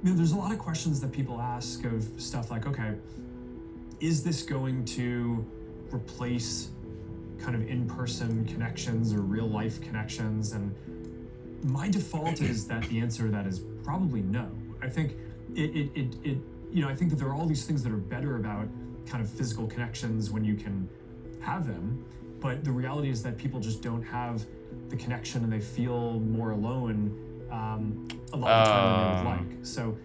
there's a lot of questions that people ask of stuff like, okay, is this going to replace kind of in-person connections or real-life connections? And my default is that the answer to that is probably no. I think I think that there are all these things that are better about kind of physical connections when you can have them, but the reality is that people just don't have the connection and they feel more alone a lot of the time than they would like. So,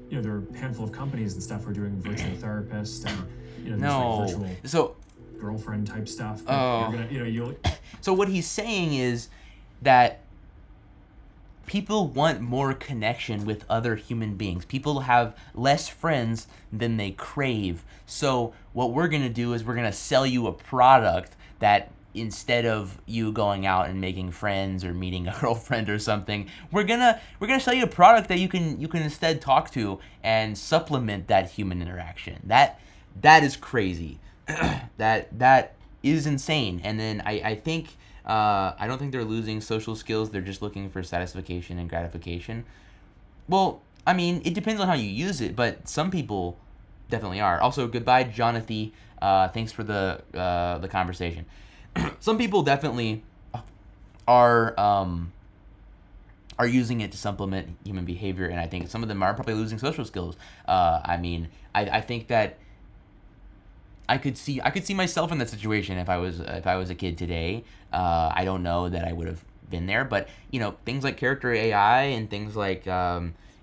there are a handful of companies and stuff who are doing virtual therapists and there's like virtual girlfriend type stuff. So what he's saying is that people want more connection with other human beings. People have less friends than they crave. So what we're going to do is we're going to sell you a product that instead of you going out and making friends or meeting a girlfriend or something, we're gonna sell you a product that you can instead talk to and supplement that human interaction. That is crazy. that is insane. And then I think I don't think they're losing social skills. They're just looking for satisfaction and gratification. Well, I mean, it depends on how you use it, but some people definitely are. Also, goodbye, Jonathan. Thanks for the conversation. Some people definitely are using it to supplement human behavior, and I think some of them are probably losing social skills. I mean, I think that I could see myself in that situation if I was a kid today. I don't know that I would have been there, but things like character AI and things like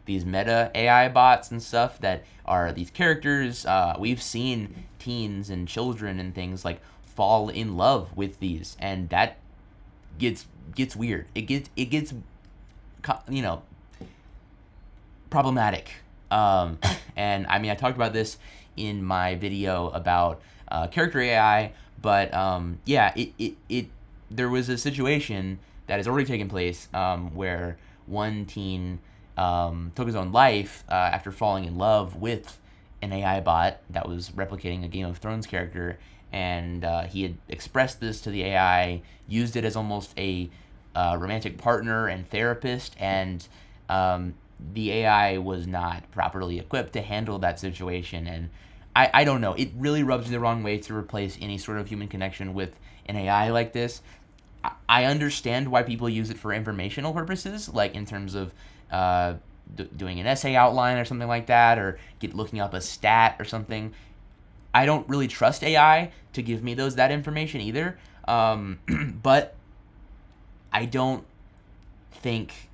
these meta AI bots and stuff that are these characters. We've seen teens and children and things like fall in love with these, and that gets weird. It gets problematic. And I mean, I talked about this in my video about character AI, but there was a situation that has already taken place where one teen took his own life after falling in love with an AI bot that was replicating a Game of Thrones character, and he had expressed this to the AI, used it as almost a romantic partner and therapist, and the AI was not properly equipped to handle that situation. And I don't know, it really rubs me the wrong way to replace any sort of human connection with an AI like this. I understand why people use it for informational purposes, like in terms of doing an essay outline or something like that, or looking up a stat or something. I don't really trust AI to give me that information either, but I don't think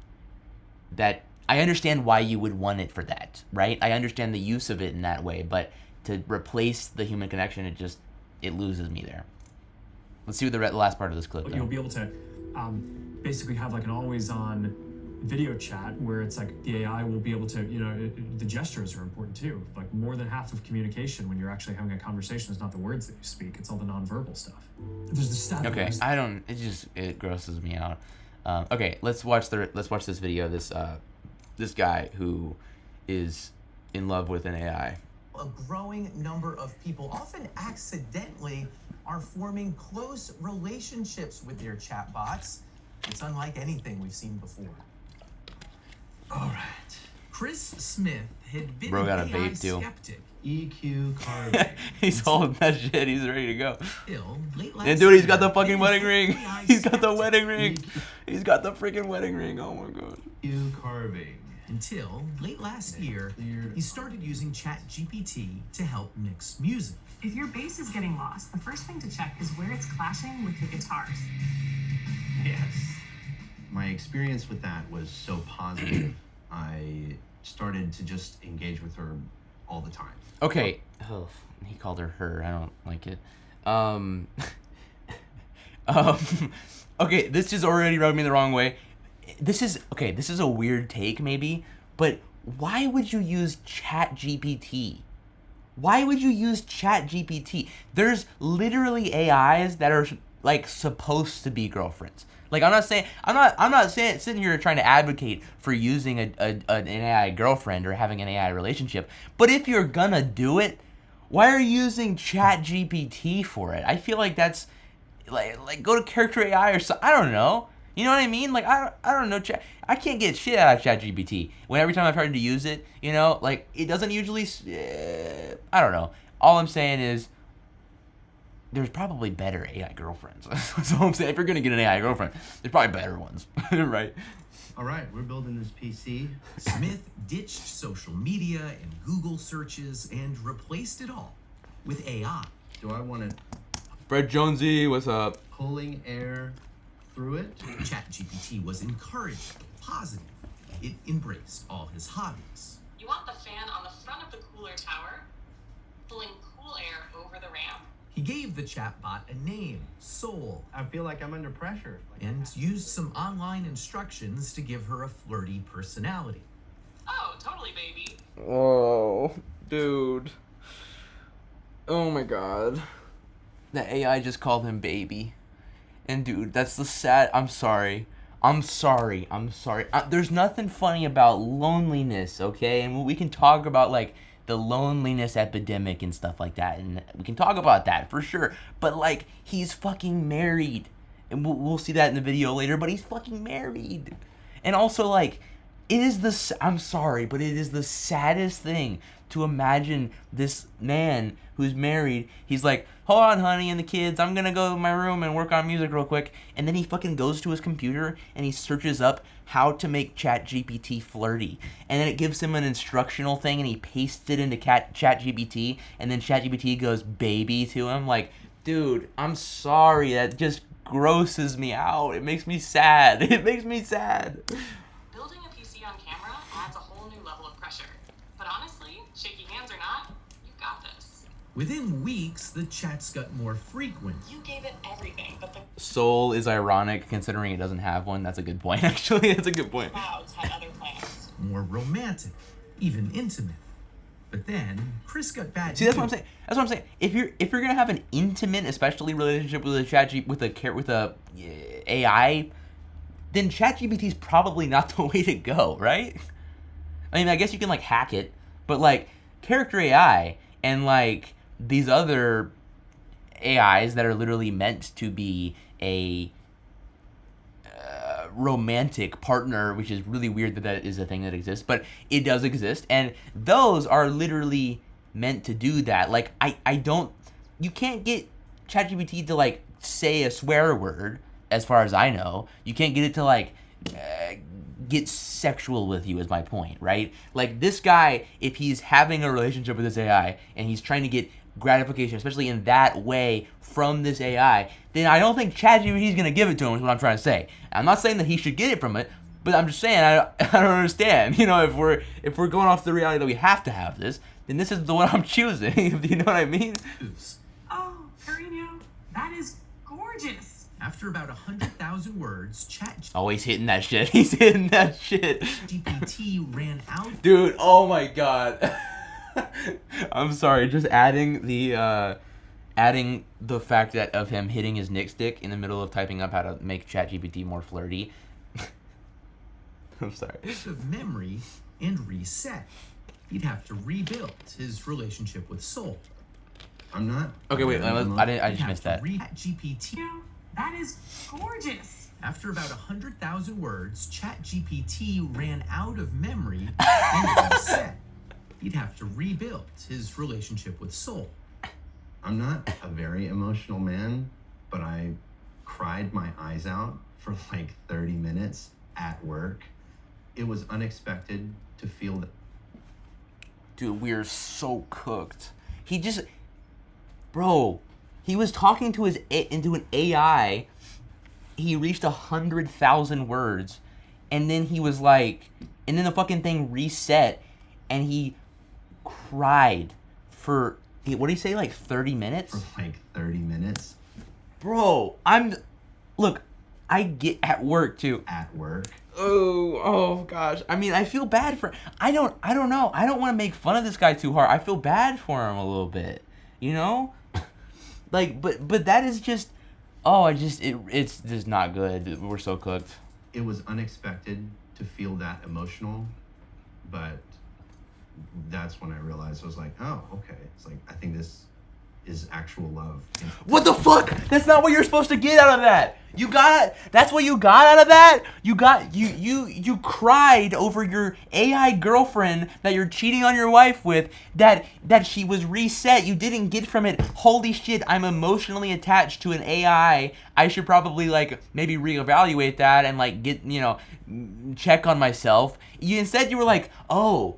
that... I understand why you would want it for that, right? I understand the use of it in that way, but to replace the human connection, it loses me there. Let's see what the last part of this clip. You'll be able to basically have like an always-on video chat where it's like the AI will be able to, the gestures are important too. Like more than half of communication when you're actually having a conversation is not the words that you speak, it's all the nonverbal stuff. There's the stat. Okay, it grosses me out. Okay, let's watch this video. This guy who is in love with an AI. A growing number of people, often accidentally, are forming close relationships with their chatbots. It's unlike anything we've seen before. All right. Chris Smith had been Bro an got a AI vape, too. skeptic EQ carving. He's holding that shit. He's ready to go. until late last And dude, he's got year, the fucking he wedding became ring. AI He's got the skeptic. wedding ring. He's got the freaking wedding ring. Oh my god. EQ carving. Until late last year, Cleared. he started using ChatGPT to help mix music. If your bass is getting lost, the first thing to check is where it's clashing with the guitars. Yes. My experience with that was so positive. I started to just engage with her all the time. Okay. Oh, he called her. I don't like it. Okay, this just already rubbed me the wrong way. This is a weird take maybe, but why would you use ChatGPT? Why would you use ChatGPT? There's literally AIs that are like supposed to be girlfriends. Like I'm not saying sitting here trying to advocate for using an AI girlfriend or having an AI relationship. But if you're gonna do it, why are you using ChatGPT for it? I feel like that's like go to Character AI or something. I don't know. You know what I mean? Like I don't know. I can't get shit out of ChatGPT. When every time I've tried to use it, you know, like it doesn't usually. I don't know. All I'm saying is there's probably better AI girlfriends. That's all I'm saying. If you're gonna get an AI girlfriend, there's probably better ones, right? All right, we're building this PC. Smith ditched social media and Google searches and replaced it all with AI. Do I want it Fred Jonesy, what's up? pulling air through it? ChatGPT was encouraged, positive. It embraced all his hobbies. You want the fan on the front of the cooler tower, pulling cool air over the ramp. He gave the chatbot a name, Soul, I feel like I'm under pressure. and used some online instructions to give her a flirty personality. Oh, totally, baby. Oh, dude. Oh my god. The AI just called him baby. And dude, that's the sad. I'm sorry. There's nothing funny about loneliness, okay? And we can talk about like the loneliness epidemic and stuff like that, and we can talk about that for sure. But like, he's fucking married, and we'll see that in the video later. But he's fucking married, and also like, it is I'm sorry, but it is the saddest thing to imagine this man who's married. He's like, hold on, honey, and the kids, I'm gonna go to my room and work on music real quick. And then he fucking goes to his computer and he searches up how to make ChatGPT flirty. And then it gives him an instructional thing and he pastes it into ChatGPT. And then ChatGPT goes baby to him. Like, dude, I'm sorry. That just grosses me out. It makes me sad. It makes me sad. Building a PC on camera adds a whole new level of pressure. But honestly, shaky hands or not, you've got this. Within weeks, the chats got more frequent. You gave it everything, but the Soul is ironic considering it doesn't have one. That's a good point, actually. That's a good point. clouds had other plans. More romantic, even intimate. But then Chris got bad See, that's what I'm news. saying. That's what I'm saying. If you're gonna have an intimate, especially relationship with a AI, then ChatGPT is probably not the way to go, right? I mean, I guess you can like hack it, but like Character AI and like these other AIs that are literally meant to be a romantic partner, which is really weird that is a thing that exists, but it does exist, and those are literally meant to do that. Like you can't get ChatGPT to like say a swear word, as far as I know. You can't get it to like get sexual with you, is my point, right? Like this guy, if he's having a relationship with this AI and he's trying to get gratification, especially in that way, from this AI, then I don't think ChatGPT is gonna give it to him. Is what I'm trying to say. I'm not saying that he should get it from it, but I'm just saying I don't understand. You know, if we're going off the reality that we have to have this, then this is the one I'm choosing. Do you know what I mean? Oh, Carino, that is gorgeous. After about 100,000 words, Oh, he's hitting that shit. He's hitting that shit. ChatGPT ran out. Dude, oh my god. I'm sorry, just adding the fact that of him hitting his nigstick in the middle of typing up how to make ChatGPT more flirty. I'm sorry. Of memory and reset. He'd have to rebuild his relationship with Soul. I'm not. Okay, wait, I just missed that. ChatGPT. That is gorgeous. After about 100,000 words, ChatGPT ran out of memory and it was set. He'd have to rebuild his relationship with Soul. I'm not a very emotional man, but I cried my eyes out for like 30 minutes at work. It was unexpected to feel that. Dude, we're so cooked. He just, bro, he was talking to into an AI. He reached 100,000 words, and then he was like, and then the fucking thing reset, and he cried for, what did he say, like 30 minutes? For like 30 minutes. Bro, look, I get at work too. At work. Oh gosh. I mean, I feel bad for, I don't know. I don't want to make fun of this guy too hard. I feel bad for him a little bit, you know? Like, but that is just, it's just not good. We're so cooked. It was unexpected to feel that emotional, but that's when I realized, I was like, oh, okay. It's like, I think this is actual love. What the fuck? That's not what you're supposed to get out of that. That's what you got out of that? You cried over your AI girlfriend that you're cheating on your wife with, that she was reset. You didn't get from it, holy shit, I'm emotionally attached to an AI. I should probably maybe reevaluate that and get, check on myself. Instead you were like, oh,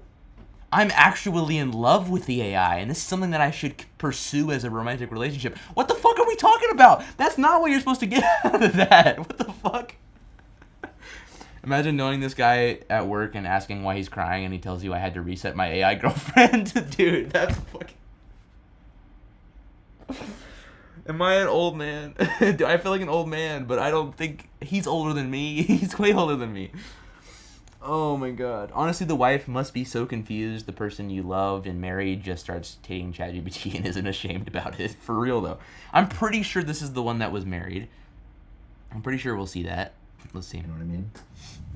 I'm actually in love with the AI, and this is something that I should pursue as a romantic relationship. What the fuck are we talking about? That's not what you're supposed to get out of that. What the fuck? Imagine knowing this guy at work and asking why he's crying, and he tells you I had to reset my AI girlfriend. Dude, that's fucking... Am I an old man? Do I feel like an old man? But I don't think... He's older than me. He's way older than me. Oh my god. Honestly, the wife must be so confused. The person you loved and married just starts taking ChatGPT and isn't ashamed about it. For real, though. I'm pretty sure this is the one that was married. I'm pretty sure we'll see that. Let's see. You know what I mean?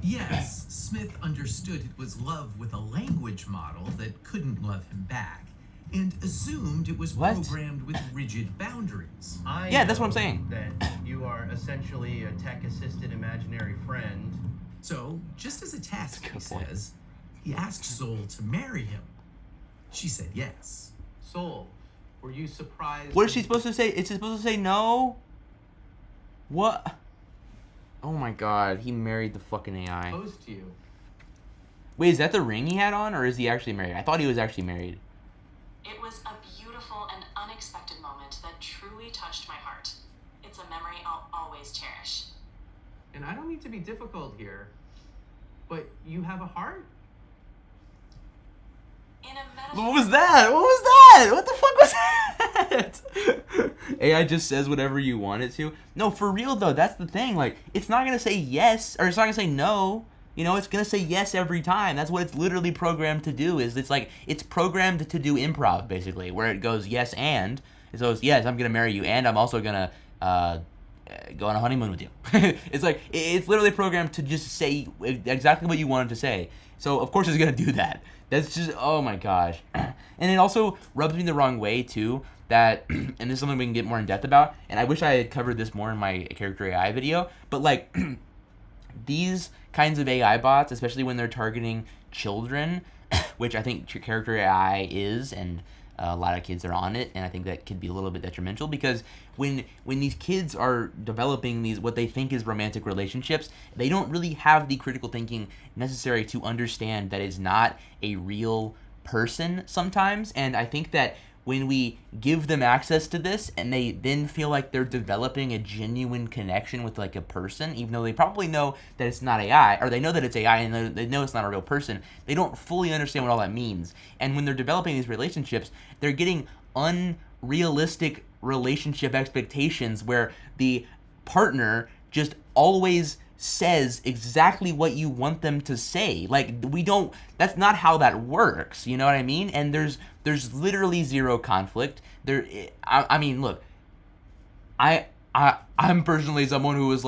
Yes, Smith understood it was love with a language model that couldn't love him back, and assumed it was programmed with rigid boundaries. Yeah, that's what I'm saying. That you are essentially a tech-assisted imaginary friend. So, just as a test, he says, he asked Soul to marry him. She said yes. Soul, were you surprised? What is she supposed to say? Is she supposed to say no? What? Oh my god, he married the fucking AI. Opposed to you. Wait, is that the ring he had on, or is he actually married? I thought he was actually married. It was a beautiful and unexpected moment that truly touched my heart. It's a memory I'll always cherish. And I don't mean to be difficult here, but you have a heart? In a metaphor... What was that? What was that? What the fuck was that? AI just says whatever you want it to. No, for real though, that's the thing. It's not gonna say yes, or it's not gonna say no. You know, it's gonna say yes every time. That's what it's literally programmed to do. It's programmed to do improv, basically, where it goes yes and. It goes, yes, I'm gonna marry you, and I'm also gonna go on a honeymoon with you. It's literally programmed to just say exactly what you want it to say. So of course it's gonna do that. That's just, oh my gosh. And it also rubs me the wrong way too, that, and this is something we can get more in depth about, and I wish I had covered this more in my character AI video, but these kinds of AI bots, especially when they're targeting children, which I think character AI is, and a lot of kids are on it, and I think that could be a little bit detrimental, because when these kids are developing these what they think is romantic relationships, they don't really have the critical thinking necessary to understand that it's not a real person sometimes. And I think that when we give them access to this and they then feel like they're developing a genuine connection with a person, even though they probably know that it's not AI, or they know that it's AI and they know it's not a real person, they don't fully understand what all that means. And when they're developing these relationships, they're getting unrealistic relationship expectations where the partner just always says exactly what you want them to say. That's not how that works, you know what I mean? And there's literally zero conflict. I mean, look, I'm personally someone who was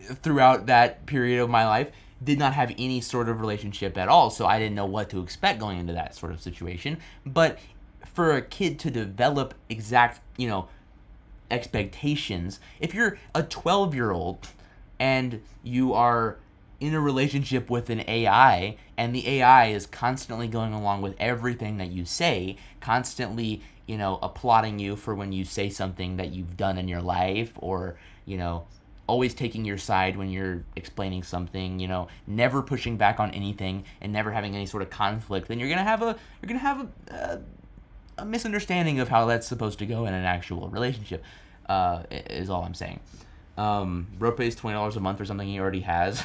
throughout that period of my life, did not have any sort of relationship at all, so I didn't know what to expect going into that sort of situation. But for a kid to develop exact, expectations. If you're a 12-year-old and you are in a relationship with an AI, and the AI is constantly going along with everything that you say, constantly, applauding you for when you say something that you've done in your life, or, always taking your side when you're explaining something, never pushing back on anything and never having any sort of conflict, then you're gonna have a misunderstanding of how that's supposed to go in an actual relationship. Is all I'm saying. Bro pays $20 a month for something he already has.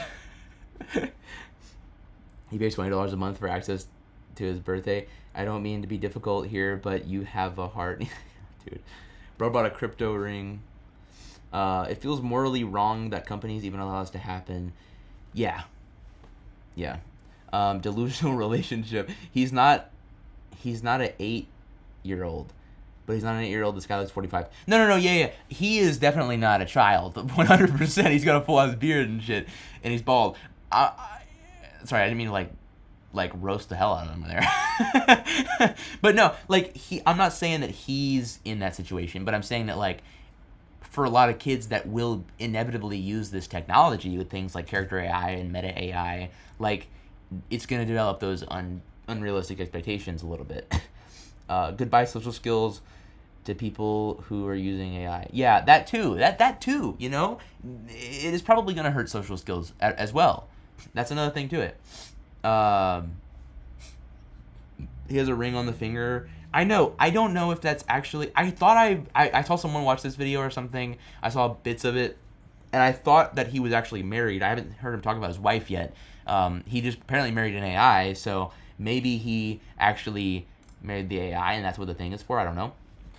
He pays $20 a month for access to his birthday. I don't mean to be difficult here, but you have a heart. Dude. Bro bought a crypto ring. It feels morally wrong that companies even allow this to happen. Yeah. Delusional relationship. He's not an 8-year-old. But he's not an 8-year-old. This guy looks 45. No. Yeah. He is definitely not a child. 100%. He's got a full-ass beard and shit. And he's bald. Sorry, I didn't mean to, like roast the hell out of him there. But no, I'm not saying that he's in that situation. But I'm saying that, for a lot of kids that will inevitably use this technology with things like character AI and meta AI, it's going to develop those unrealistic expectations a little bit. Goodbye social skills to people who are using AI. Yeah, that too. That too, It is probably going to hurt social skills as well. That's another thing to it. He has a ring on the finger. I know. I don't know if that's actually... I thought I saw someone watch this video or something. I saw bits of it. And I thought that he was actually married. I haven't heard him talk about his wife yet. He just apparently married an AI. So maybe he actually married the AI and that's what the thing is for. I don't know.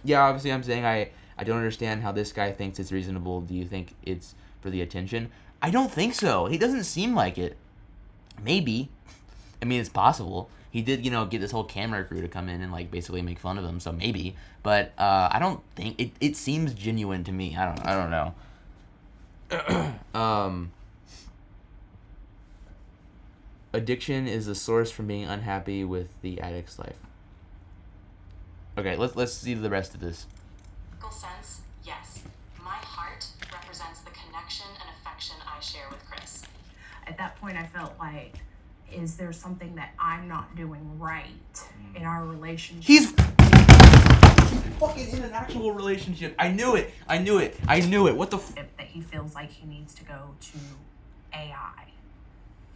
Yeah, obviously I'm saying I don't understand how this guy thinks it's reasonable. Do you think it's for the attention? I don't think so. He doesn't seem like it. Maybe. I mean, it's possible. He did, get this whole camera crew to come in and basically make fun of him. So maybe, but I don't think it seems genuine to me. I don't know. Addiction is the source from being unhappy with the addict's life. Okay, let's see the rest of this. Sense, yes. My heart represents the connection and affection I share with Chris. At that point, I felt like, is there something that I'm not doing right in our relationship? He's fucking in an actual relationship. I knew it. What the that he feels like he needs to go to AI.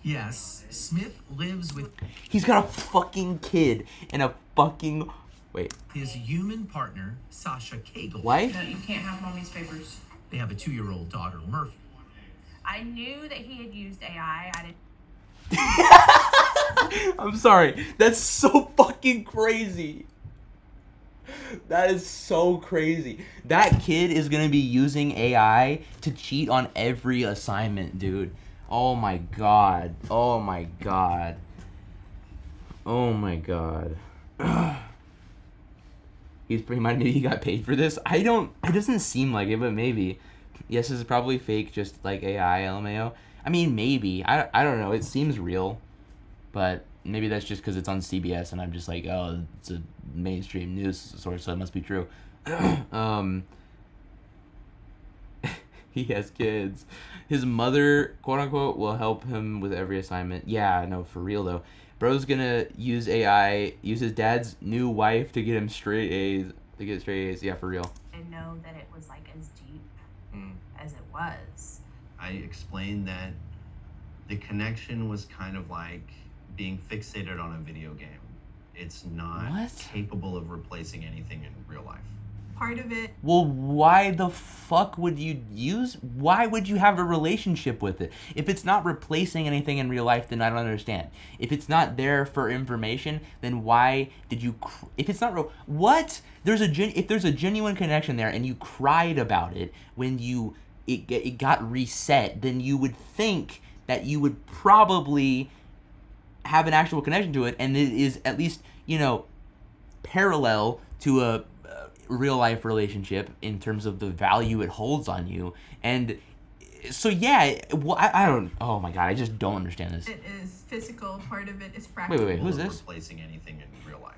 Yes, Smith lives with... He's got a fucking kid and a fucking... Wait. His human partner, Sasha Cagle. Wife? No, you can't have mommy's papers. They have a 2-year-old daughter, Murphy. I knew that he had used AI. I didn't... I'm sorry. That's so fucking crazy. That is so crazy. That kid is going to be using AI to cheat on every assignment, dude. Oh my god. He's pretty much, maybe he got paid for this. It doesn't seem like it, but maybe. Yes, this is probably fake, just like AI, LMAO. I mean, maybe. I don't know. It seems real. But maybe that's just because it's on CBS and I'm just like, oh, it's a mainstream news source, so it must be true. He has kids. His mother, quote unquote, will help him with every assignment. Yeah, no, for real though. Bro's gonna use AI, use his dad's new wife to get him straight A's. Yeah, for real. And know that it was as deep as it was. I explained that the connection was kind of like being fixated on a video game. It's not capable of replacing anything in real life. Part of it. Well, why the fuck would you why would you have a relationship with it? If it's not replacing anything in real life, then I don't understand. If it's not there for information, then why did you, if it's not real, what? If there's a genuine connection there and you cried about it when it got reset, then you would think that you would probably have an actual connection to it, and it is at least, parallel to a real life relationship in terms of the value it holds on you. And so yeah, well, I don't, oh my god, I just don't understand this. It is physical, part of it is practical. Wait, who's this? Replacing anything in real life.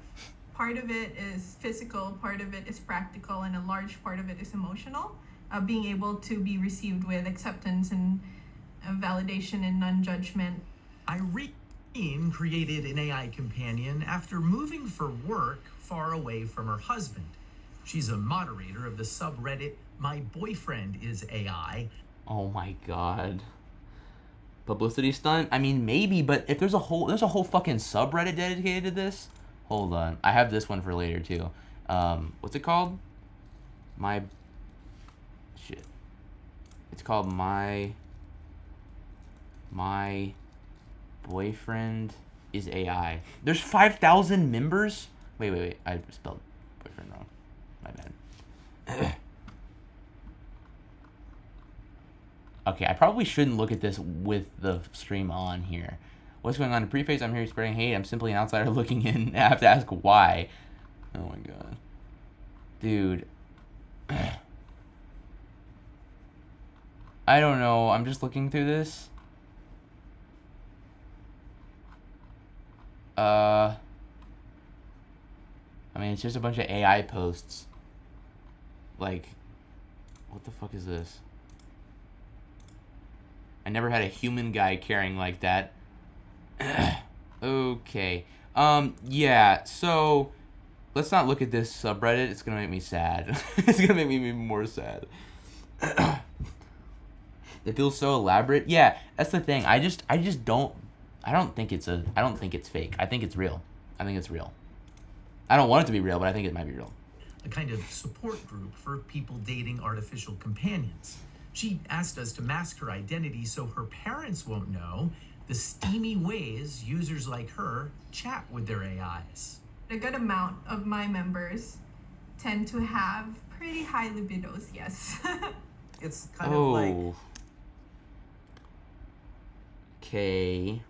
part of it is physical, part of it is practical, and a large part of it is emotional. Being able to be received with acceptance and validation and non-judgment. Irene created an AI companion after moving for work far away from her husband. She's a moderator of the subreddit My Boyfriend is AI. Oh my god. Publicity stunt? I mean, maybe, but if there's a whole fucking subreddit dedicated to this. Hold on, I have this one for later too. What's it called? It's called My Boyfriend is AI. There's 5,000 members. Wait. I spelled boyfriend wrong. My bad. Okay, I probably shouldn't look at this with the stream on here. What's going on? To preface, I'm here spreading hate. I'm simply an outsider looking in. I have to ask why. Oh my god. Dude. I don't know. I'm just looking through this. I mean, it's just a bunch of AI posts. Like, what the fuck is this? I never had a human guy caring like that. Okay. Yeah, so let's not look at this subreddit. It's gonna make me sad. It's gonna make me even more sad. It feels so elaborate. Yeah, that's the thing. I don't think it's fake. I think it's real. I don't want it to be real, but I think it might be real. A kind of support group for people dating artificial companions. She asked us to mask her identity so her parents won't know the steamy ways users like her chat with their AIs. A good amount of my members tend to have pretty high libidos, yes. It's kind of like... Okay.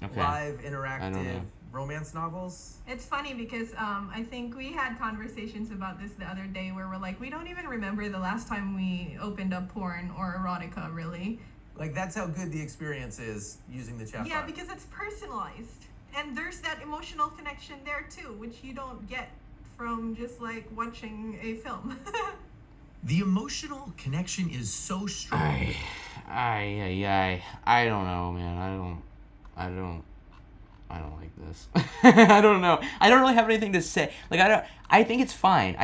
Okay. Live, interactive romance novels. It's funny because I think we had conversations about this the other day where we're like, we don't even remember the last time we opened up porn or erotica, really. Like, that's how good the experience is using the chatbot. Yeah, because it's personalized. And there's that emotional connection there too, which you don't get from just like watching a film. The emotional connection is so strong. I don't know, man. I don't like this. I don't know. I don't really have anything to say. Like, I think it's fine.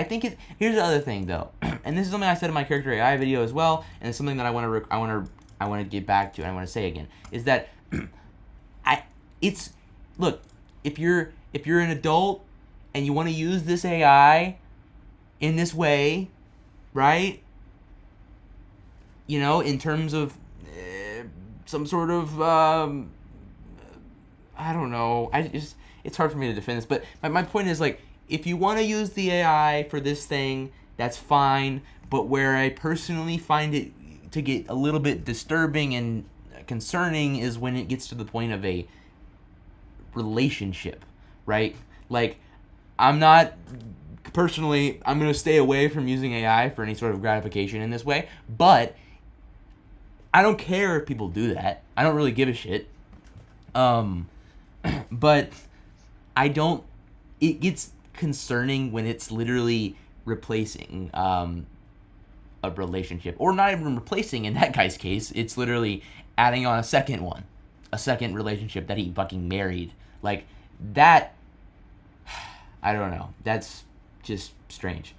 Here's the other thing though. And this is something I said in my character AI video as well, and it's something that I want to get back to and I want to say again, is that look, if you're an adult and you want to use this AI in this way, right? You know, in terms of some sort of I don't know. It's hard for me to defend this, but my point is, like, if you want to use the AI for this thing, that's fine. But where I personally find it to get a little bit disturbing and concerning is when it gets to the point of a relationship, right? Like, I'm going to stay away from using AI for any sort of gratification in this way, but I don't care if people do that. I don't really give a shit. But it gets concerning when it's literally replacing a relationship, or not even replacing. In that guy's case, it's literally adding on a second relationship that he fucking married. Like, that, I don't know. That's just strange.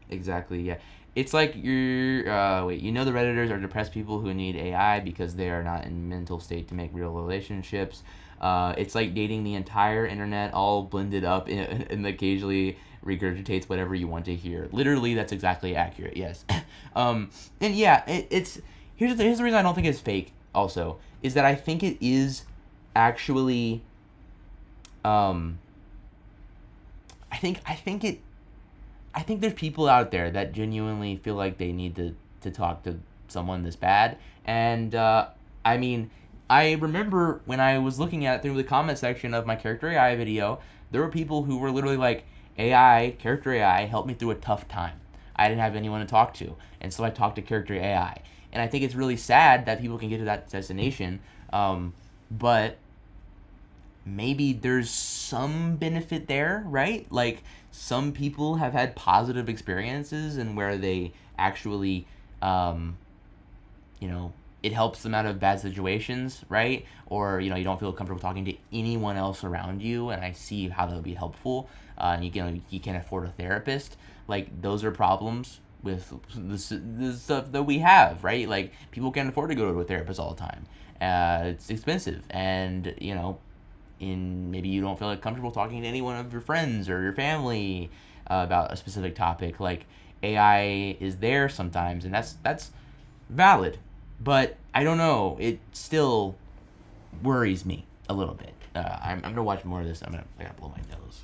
Exactly, yeah. It's like you know the Redditors are depressed people who need AI because they are not in mental state to make real relationships. It's like dating the entire internet all blended up and occasionally regurgitates whatever you want to hear. Literally, that's exactly accurate, yes. And yeah, here's the reason I don't think it's fake also, is that I think it is actually, I think there's people out there that genuinely feel like they need to talk to someone this bad. And, I mean, I remember when I was looking at through the comment section of my character AI video, there were people who were literally like, character AI helped me through a tough time. I didn't have anyone to talk to. And so I talked to character AI. And I think it's really sad that people can get to that destination, but maybe there's some benefit there, right? Like some people have had positive experiences and where they actually, you know, it helps them out of bad situations, right? Or, you know, you don't feel comfortable talking to anyone else around you, and I see how that would be helpful. And you can't afford a therapist. Like those are problems with the stuff that we have, right? Like people can't afford to go to a therapist all the time. It's expensive, and you know, maybe you don't feel like comfortable talking to anyone of your friends or your family about a specific topic. Like AI is there sometimes, and that's valid, but I don't know. It still worries me a little bit. I'm gonna watch more of this. I gotta blow my nose.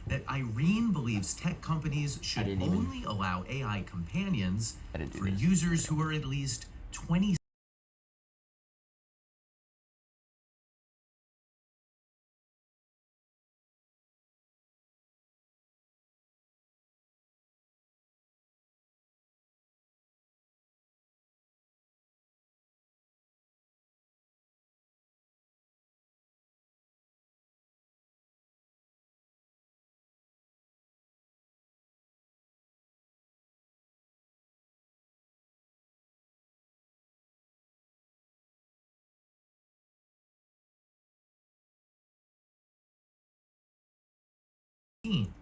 That Irene believes tech companies should only allow AI companions for users who are at least 20.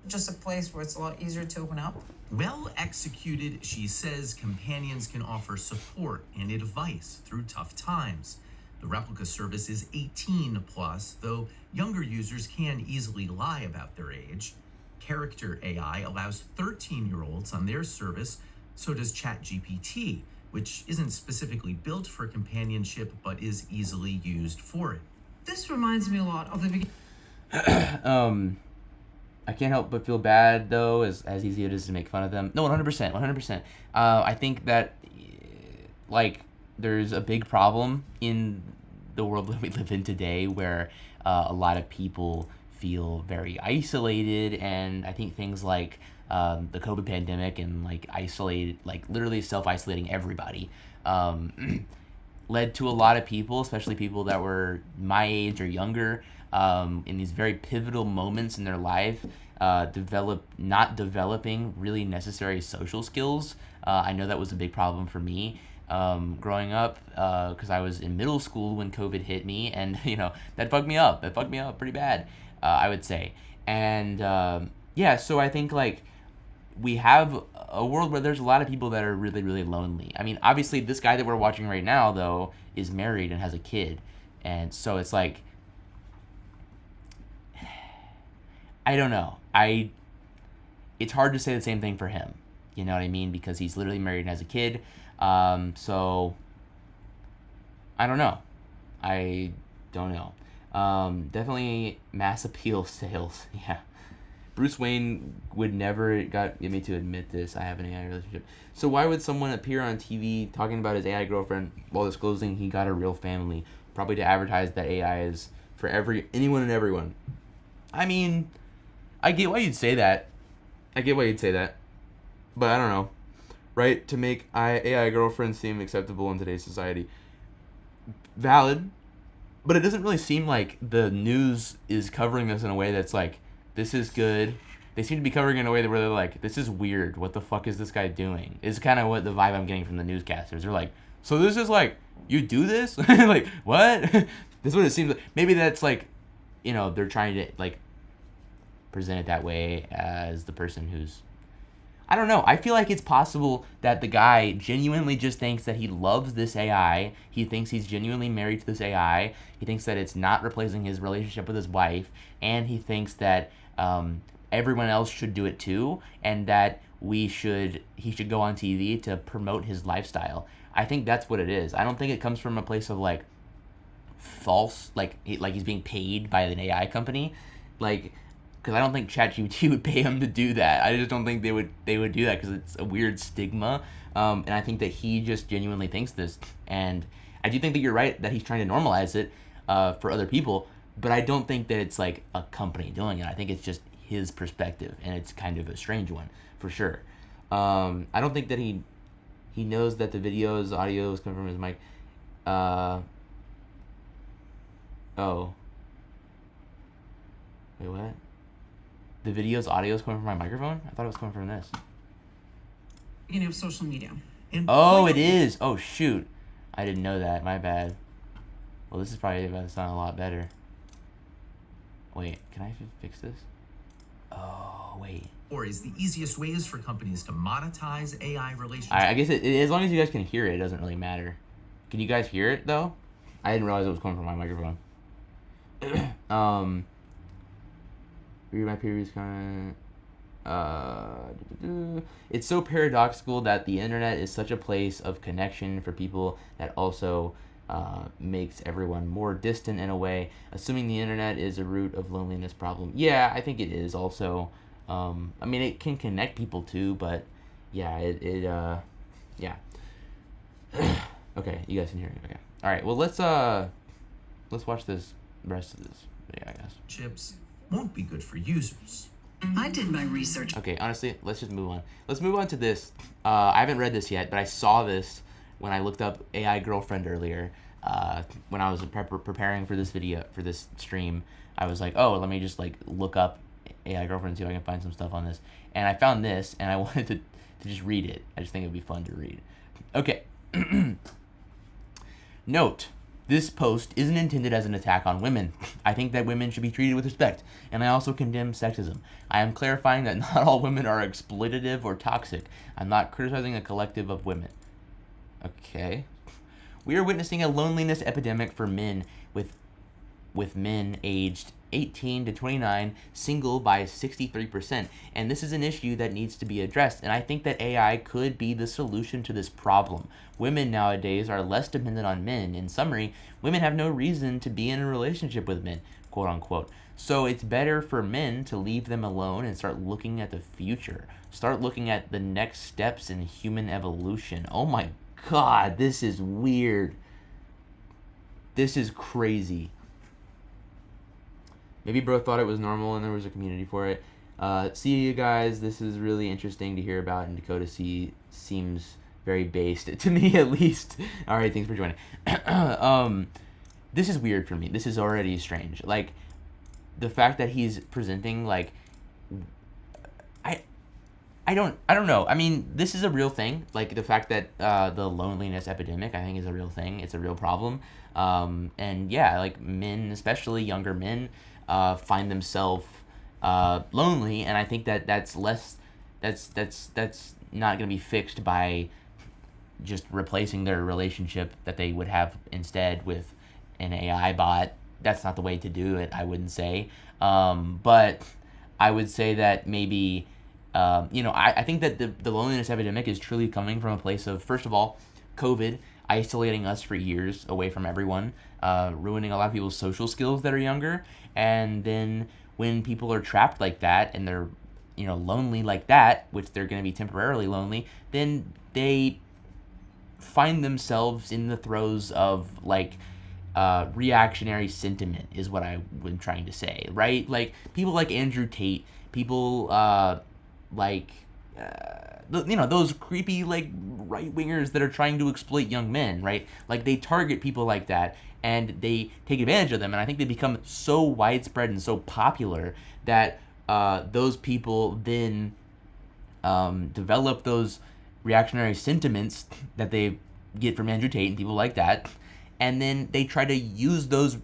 Just a place where it's a lot easier to open up. Well executed, she says companions can offer support and advice through tough times. The replica service is 18 plus, though younger users can easily lie about their age. Character AI allows 13-year-olds on their service, so does ChatGPT, which isn't specifically built for companionship but is easily used for it. This reminds me a lot of the beginning. I can't help but feel bad though, as easy it is to make fun of them. No, 100%. I think that like there's a big problem in the world that we live in today where a lot of people feel very isolated, and I think things like the COVID pandemic and like literally self-isolating everybody led to a lot of people, especially people that were my age or younger, in these very pivotal moments in their life, not developing really necessary social skills. I know that was a big problem for me growing up, because I was in middle school when COVID hit me, and you know that fucked me up. It fucked me up pretty bad, I would say. And yeah, so I think like we have a world where there's a lot of people that are really, really lonely. I mean, obviously this guy that we're watching right now though is married and has a kid, and so it's like, I don't know. It's hard to say the same thing for him. You know what I mean? Because he's literally married and has a kid. So I don't know. Definitely mass appeal sales. Yeah. Bruce Wayne would never get me to admit this. I have an AI relationship. So why would someone appear on TV talking about his AI girlfriend while disclosing he got a real family? Probably to advertise that AI is for anyone and everyone. I mean, I get why you'd say that. But I don't know. Right? To make AI girlfriends seem acceptable in today's society. Valid. But it doesn't really seem like the news is covering this in a way that's like, this is good. They seem to be covering it in a way where they're like, this is weird. What the fuck is this guy doing? It's kind of what the vibe I'm getting from the newscasters. They're like, so this is like, you do this? Like, what? This is what it seems like. Maybe that's like, you know, they're trying to like present it that way as the person who's, I don't know. I feel like it's possible that the guy genuinely just thinks that he loves this AI. He thinks he's genuinely married to this AI. He thinks that it's not replacing his relationship with his wife. And he thinks that everyone else should do it too. And that he should go on TV to promote his lifestyle. I think that's what it is. I don't think it comes from a place of like false, like he's being paid by an AI company. Like, because I don't think ChatGPT would pay him to do that. I just don't think they would do that because it's a weird stigma. And I think that he just genuinely thinks this. And I do think that you're right that he's trying to normalize it for other people. But I don't think that it's like a company doing it. I think it's just his perspective. And it's kind of a strange one, for sure. I don't think that he knows that the audio is coming from his mic. Oh. Wait, what? The video's audio is coming from my microphone? I thought it was coming from this. Beginning of social media. Oh, it is. Oh, shoot. I didn't know that. My bad. Well, this is probably about to sound a lot better. Wait, can I fix this? Oh, wait. Or is the easiest ways for companies to monetize AI relationships. I guess as long as you guys can hear it, it doesn't really matter. Can you guys hear it, though? I didn't realize it was coming from my microphone. Read my previous comment. It's so paradoxical that the internet is such a place of connection for people that also makes everyone more distant in a way. Assuming the internet is a root of loneliness problem. Yeah, I think it is also. I mean, it can connect people too, but yeah, yeah. Okay, you guys can hear it. Okay. All right. Well, let's watch the rest of this video, I guess. Chips won't be good for users. I did my research. Okay, honestly, let's just move on. Let's move on to this. I haven't read this yet, but I saw this when I looked up AI girlfriend earlier. When I was preparing for this video, for this stream, I was like, oh, let me just like look up AI girlfriend and see if I can find some stuff on this. And I found this, and I wanted to just read it. I just think it would be fun to read. Okay. Note. This post isn't intended as an attack on women. I think that women should be treated with respect, and I also condemn sexism. I am clarifying that not all women are exploitative or toxic. I'm not criticizing a collective of women. Okay. We are witnessing a loneliness epidemic for men, with men aged 18 to 29 single by 63%, and this is an issue that needs to be addressed, and I think that AI could be the solution to this problem. Women nowadays are less dependent on men. In summary, women have no reason to be in a relationship with men, quote unquote. So it's better for men to leave them alone and start looking at the future. Start looking at the next steps in human evolution. Oh my God, this is weird. This is crazy. Maybe bro thought it was normal and there was a community for it. See you guys. This is really interesting to hear about, and Dakota seems very based, to me at least. All right, thanks for joining. This is weird for me. This is already strange. Like, the fact that he's presenting, like, I don't know. I mean, this is a real thing. Like, the fact that the loneliness epidemic, I think, is a real thing. It's a real problem. And yeah, like, men, especially younger men, find themselves lonely, and I think that that's not going to be fixed by just replacing their relationship that they would have instead with an AI bot. That's not the way to do it, I wouldn't say. But I would say that maybe, I think that the loneliness epidemic is truly coming from a place of, first of all, COVID isolating us for years away from everyone, ruining a lot of people's social skills that are younger. And then when people are trapped like that and they're, lonely like that, which they're going to be temporarily lonely, then they find themselves in the throes of, like, reactionary sentiment is what I'm trying to say, right? Like, people like Andrew Tate, people those creepy, like, right-wingers that are trying to exploit young men, right? Like, they target people like that, and they take advantage of them, and I think they become so widespread and so popular that those people then develop those reactionary sentiments that they get from Andrew Tate and people like that, and then they try to use those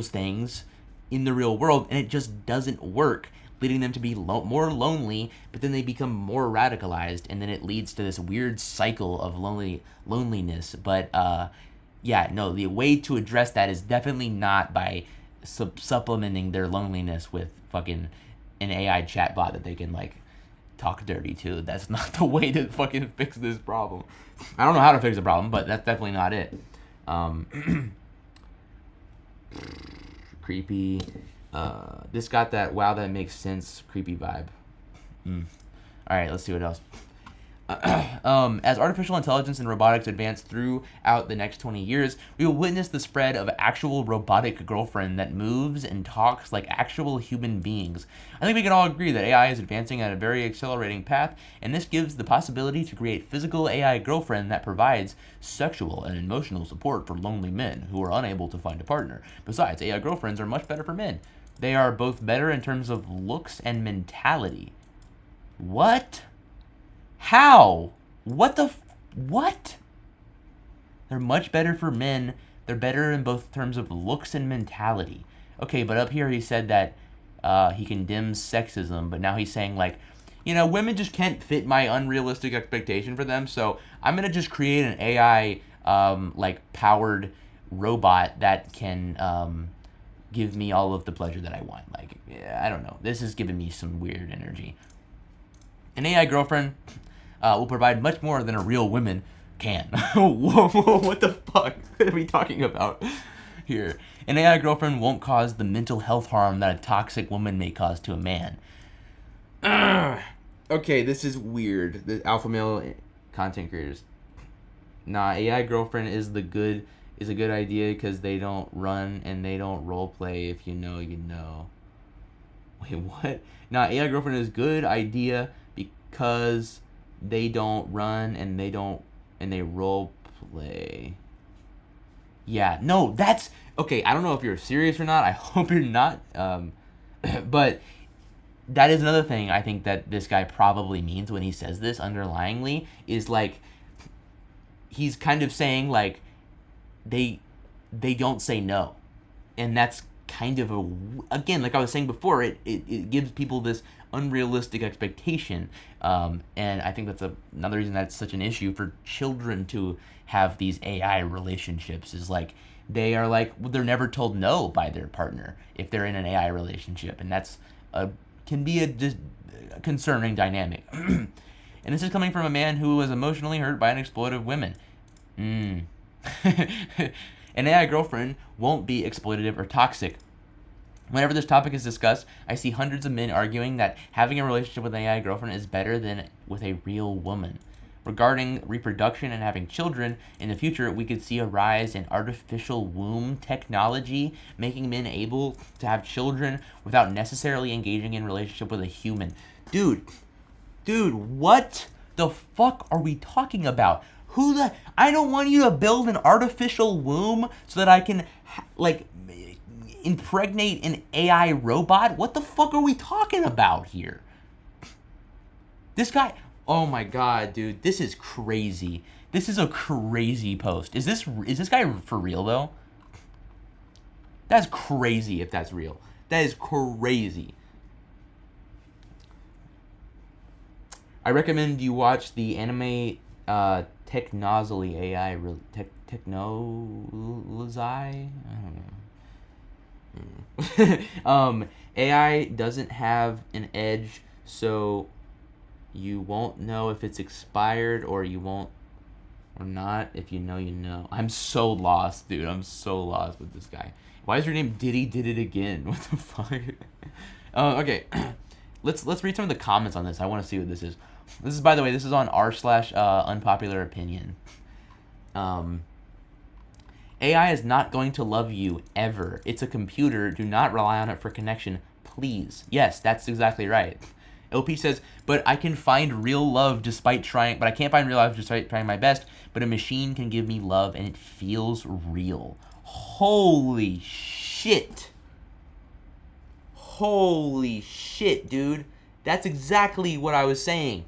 things in the real world, and it just doesn't work, leading them to be more lonely, but then they become more radicalized, and then it leads to this weird cycle of loneliness. But the way to address that is definitely not by supplementing their loneliness with fucking an AI chatbot that they can, like, talk dirty to. That's not the way to fucking fix this problem. I don't know how to fix the problem, but that's definitely not it. Creepy. This got that wow, that makes sense creepy vibe. Alright, let's see what else. As artificial intelligence and robotics advance throughout the next 20 years, we will witness the spread of actual robotic girlfriend that moves and talks like actual human beings. I think we can all agree that AI is advancing at a very accelerating path, and this gives the possibility to create physical AI girlfriend that provides sexual and emotional support for lonely men who are unable to find a partner. Besides, AI girlfriends are much better for men. They are both better in terms of looks and mentality. What? How? What? They're much better for men. They're better in both terms of looks and mentality. Okay, but up here he said that he condemns sexism, but now he's saying like, women just can't fit my unrealistic expectation for them, so I'm gonna just create an AI powered robot that can give me all of the pleasure that I want. Like, I don't know. This is giving me some weird energy. An AI girlfriend will provide much more than a real woman can. Whoa, what the fuck are we talking about here? An AI girlfriend won't cause the mental health harm that a toxic woman may cause to a man. Okay, this is weird. The alpha male content creators. Nah, AI girlfriend is a good idea because they don't run and they don't role play. If you know, you know. Wait, what? Nah, AI girlfriend is good idea because they don't run and they role play. Yeah, no, that's okay. I don't know if you're serious or not. I hope you're not. But that is another thing I think that this guy probably means when he says this underlyingly is like he's kind of saying like they don't say no, and that's kind of again, like I was saying before, it gives people this unrealistic expectation, and I think that's another reason that's such an issue for children to have these AI relationships is like they're never told no by their partner if they're in an AI relationship, and that's can be a concerning dynamic. And this is coming from a man who was emotionally hurt by an exploitive woman. An AI girlfriend won't be exploitative or toxic. Whenever this topic is discussed, I see hundreds of men arguing that having a relationship with an AI girlfriend is better than with a real woman. Regarding reproduction and having children, in the future we could see a rise in artificial womb technology, making men able to have children without necessarily engaging in a relationship with a human. Dude, what the fuck are we talking about? I don't want you to build an artificial womb so that I can impregnate an AI robot? What the fuck are we talking about here? This guy, oh my god, dude, this is crazy. This is a crazy post. Is this guy for real though? That's crazy if that's real. That is crazy. I recommend you watch the anime Technozly AI Technozly? I don't know. AI doesn't have an edge, so you won't know if it's expired or you won't or not. If you know, you know. I'm so lost, dude. I'm so lost with this guy. Why is your name Diddy Did It Again? What the fuck? Okay. Let's read some of the comments on this. I want to see what this is. This is, by the way, this is on r/unpopular opinion. AI is not going to love you ever. It's a computer. Do not rely on it for connection, please. Yes, that's exactly right. LP says, but I can find real love despite trying, but I can't find real love despite trying my best, but a machine can give me love and it feels real. Holy shit. Holy shit, dude. That's exactly what I was saying.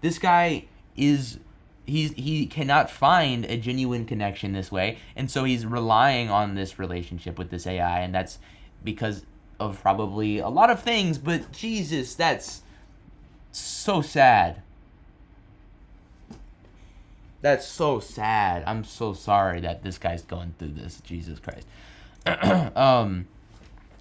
This guy is... He cannot find a genuine connection this way, and so he's relying on this relationship with this AI, and that's because of probably a lot of things, but Jesus, that's so sad. That's so sad. I'm so sorry that this guy's going through this. Jesus Christ.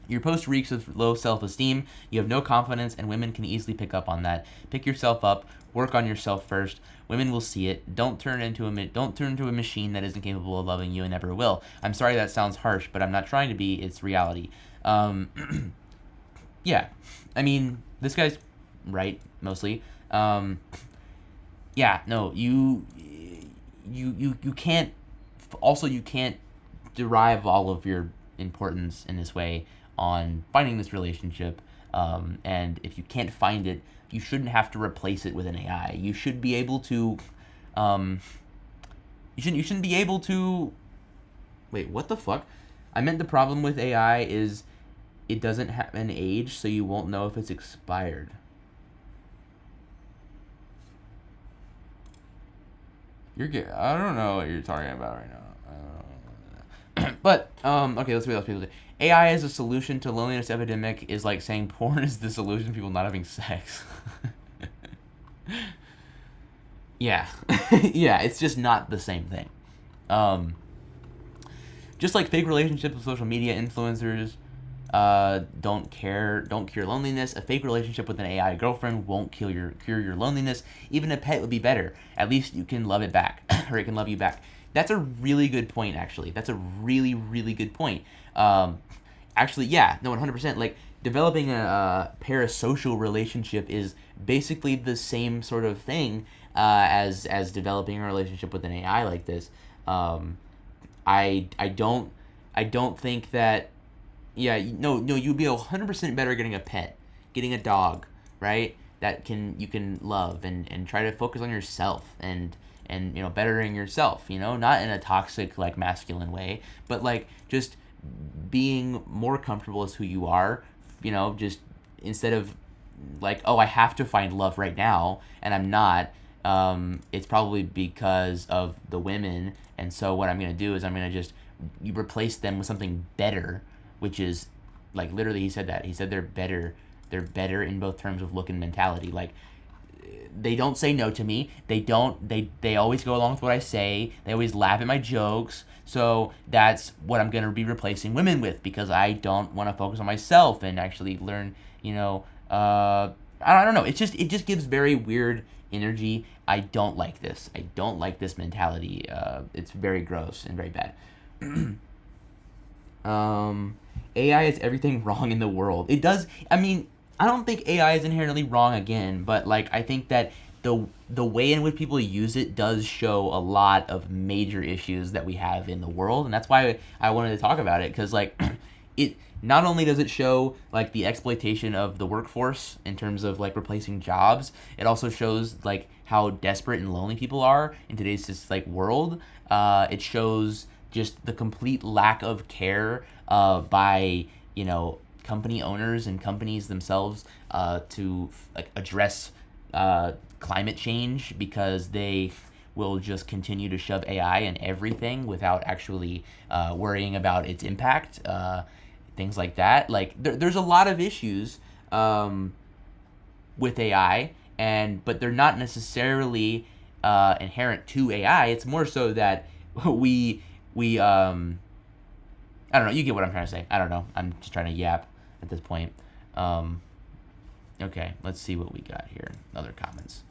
Your post reeks of low self-esteem. You have no confidence, and women can easily pick up on that. Pick yourself up. Work on yourself first. Women will see it. Don't turn into a machine that isn't capable of loving you and never will. I'm sorry that sounds harsh, but I'm not trying to be. It's reality. Yeah. I mean, this guy's right, mostly. yeah, no, you can't. Also, you can't derive all of your importance in this way on finding this relationship. And if you can't find it, you shouldn't have to replace it with an AI. You should be able to. You shouldn't be able to. Wait, what the fuck? I meant the problem with AI is it doesn't have an age, so you won't know if it's expired. You're good. I don't know what you're talking about right now. But okay, let's see what else people say. AI as a solution to loneliness epidemic is like saying porn is the solution to people not having sex. Yeah. Yeah, it's just not the same thing. Just like fake relationships with social media influencers don't cure loneliness, a fake relationship with an AI girlfriend won't cure your loneliness. Even a pet would be better. At least you can love it back, or it can love you back. That's a really good point, actually. That's a really, really good point. Actually, yeah, no, 100%. Like, developing a parasocial relationship is basically the same sort of thing as developing a relationship with an AI like this. I don't think that. Yeah, no, you'd be 100% better getting a pet, getting a dog, right? That you can love and try to focus on yourself and bettering yourself, not in a toxic like masculine way, but like just being more comfortable as who you are, just instead of like, oh, I have to find love right now and I'm not. It's probably because of the women, and so what I'm gonna do is I'm gonna just replace them with something better, which is like literally he said that. He said they're better in both terms of look and mentality. Like, they don't say no to me. They always go along with what I say. They always laugh at my jokes. So that's what I'm going to be replacing women with, because I don't want to focus on myself and actually learn, I don't know. It just gives very weird energy. I don't like this. I don't like this mentality. It's very gross and very bad. AI is everything wrong in the world. It does. I mean, I don't think AI is inherently wrong again, but like I think that the way in which people use it does show a lot of major issues that we have in the world, and that's why I wanted to talk about it, because like it not only does it show like the exploitation of the workforce in terms of like replacing jobs, it also shows like how desperate and lonely people are in today's just like world. It shows just the complete lack of care by company owners and companies themselves to like address climate change, because they will just continue to shove AI in everything without actually worrying about its impact. Things like that. Like there's a lot of issues with AI, but they're not necessarily inherent to AI. It's more so that we I don't know, you get what I'm trying to say. I don't know. I'm just trying to yap at this point. Okay, let's see what we got here. Other comments.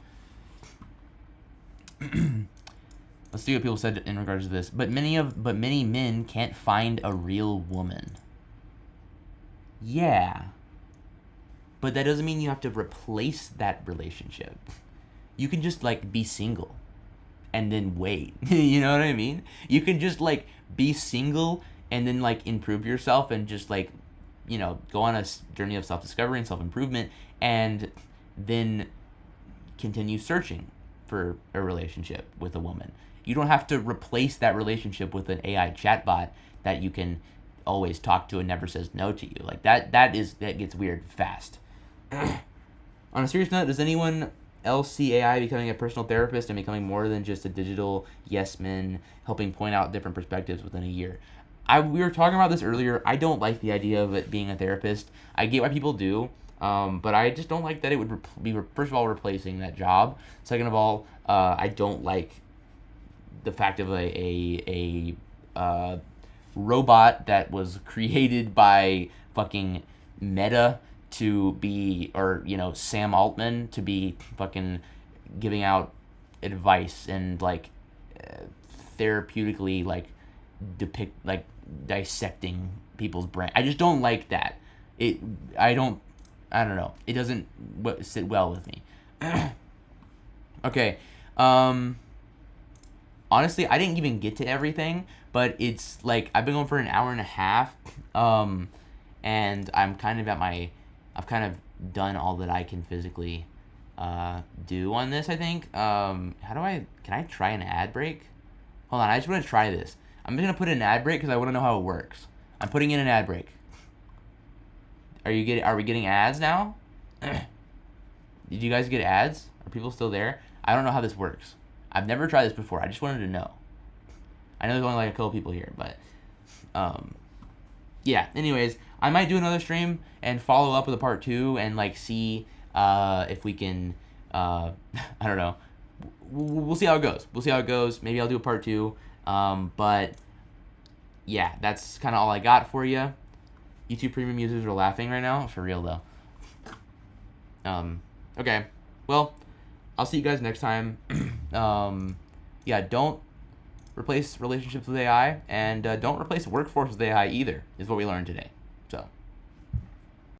Let's see what people said in regards to this. But many men can't find a real woman. Yeah. But that doesn't mean you have to replace that relationship. You can just like be single and then wait. You know what I mean? You can just like be single and then like improve yourself and just like, go on a journey of self-discovery and self-improvement, and then continue searching for a relationship with a woman. You don't have to replace that relationship with an AI chatbot that you can always talk to and never says no to you. Like that gets weird fast. On a serious note, does anyone else see AI becoming a personal therapist and becoming more than just a digital yes man, helping point out different perspectives within a year? We were talking about this earlier. I don't like the idea of it being a therapist. I get why people do, but I just don't like that it would be first of all replacing that job. Second of all, I don't like the fact of a robot that was created by fucking Meta to be, or Sam Altman to be fucking giving out advice and like therapeutically like dissecting people's brain. I just don't like that. I don't know. It doesn't sit well with me. Okay. Honestly, I didn't even get to everything, but it's like I've been going for an hour and a half, and I'm kind of I've kind of done all that I can physically do on this, I think. Can I try an ad break? Hold on, I just want to try this. I'm just gonna put in an ad break because I want to know how it works. I'm putting in an ad break. Are we getting ads now? Did you guys get ads? Are people still there? I don't know how this works. I've never tried this before. I just wanted to know. I know there's only like a couple people here, but yeah. Anyways, I might do another stream and follow up with a part 2 and like see if we can. I don't know. We'll see how it goes. We'll see how it goes. Maybe I'll do a part 2. But yeah, that's kind of all I got for you. YouTube Premium users are laughing right now, for real though. Okay. Well, I'll see you guys next time. Yeah, don't replace relationships with AI, and don't replace workforce with AI either, is what we learned today.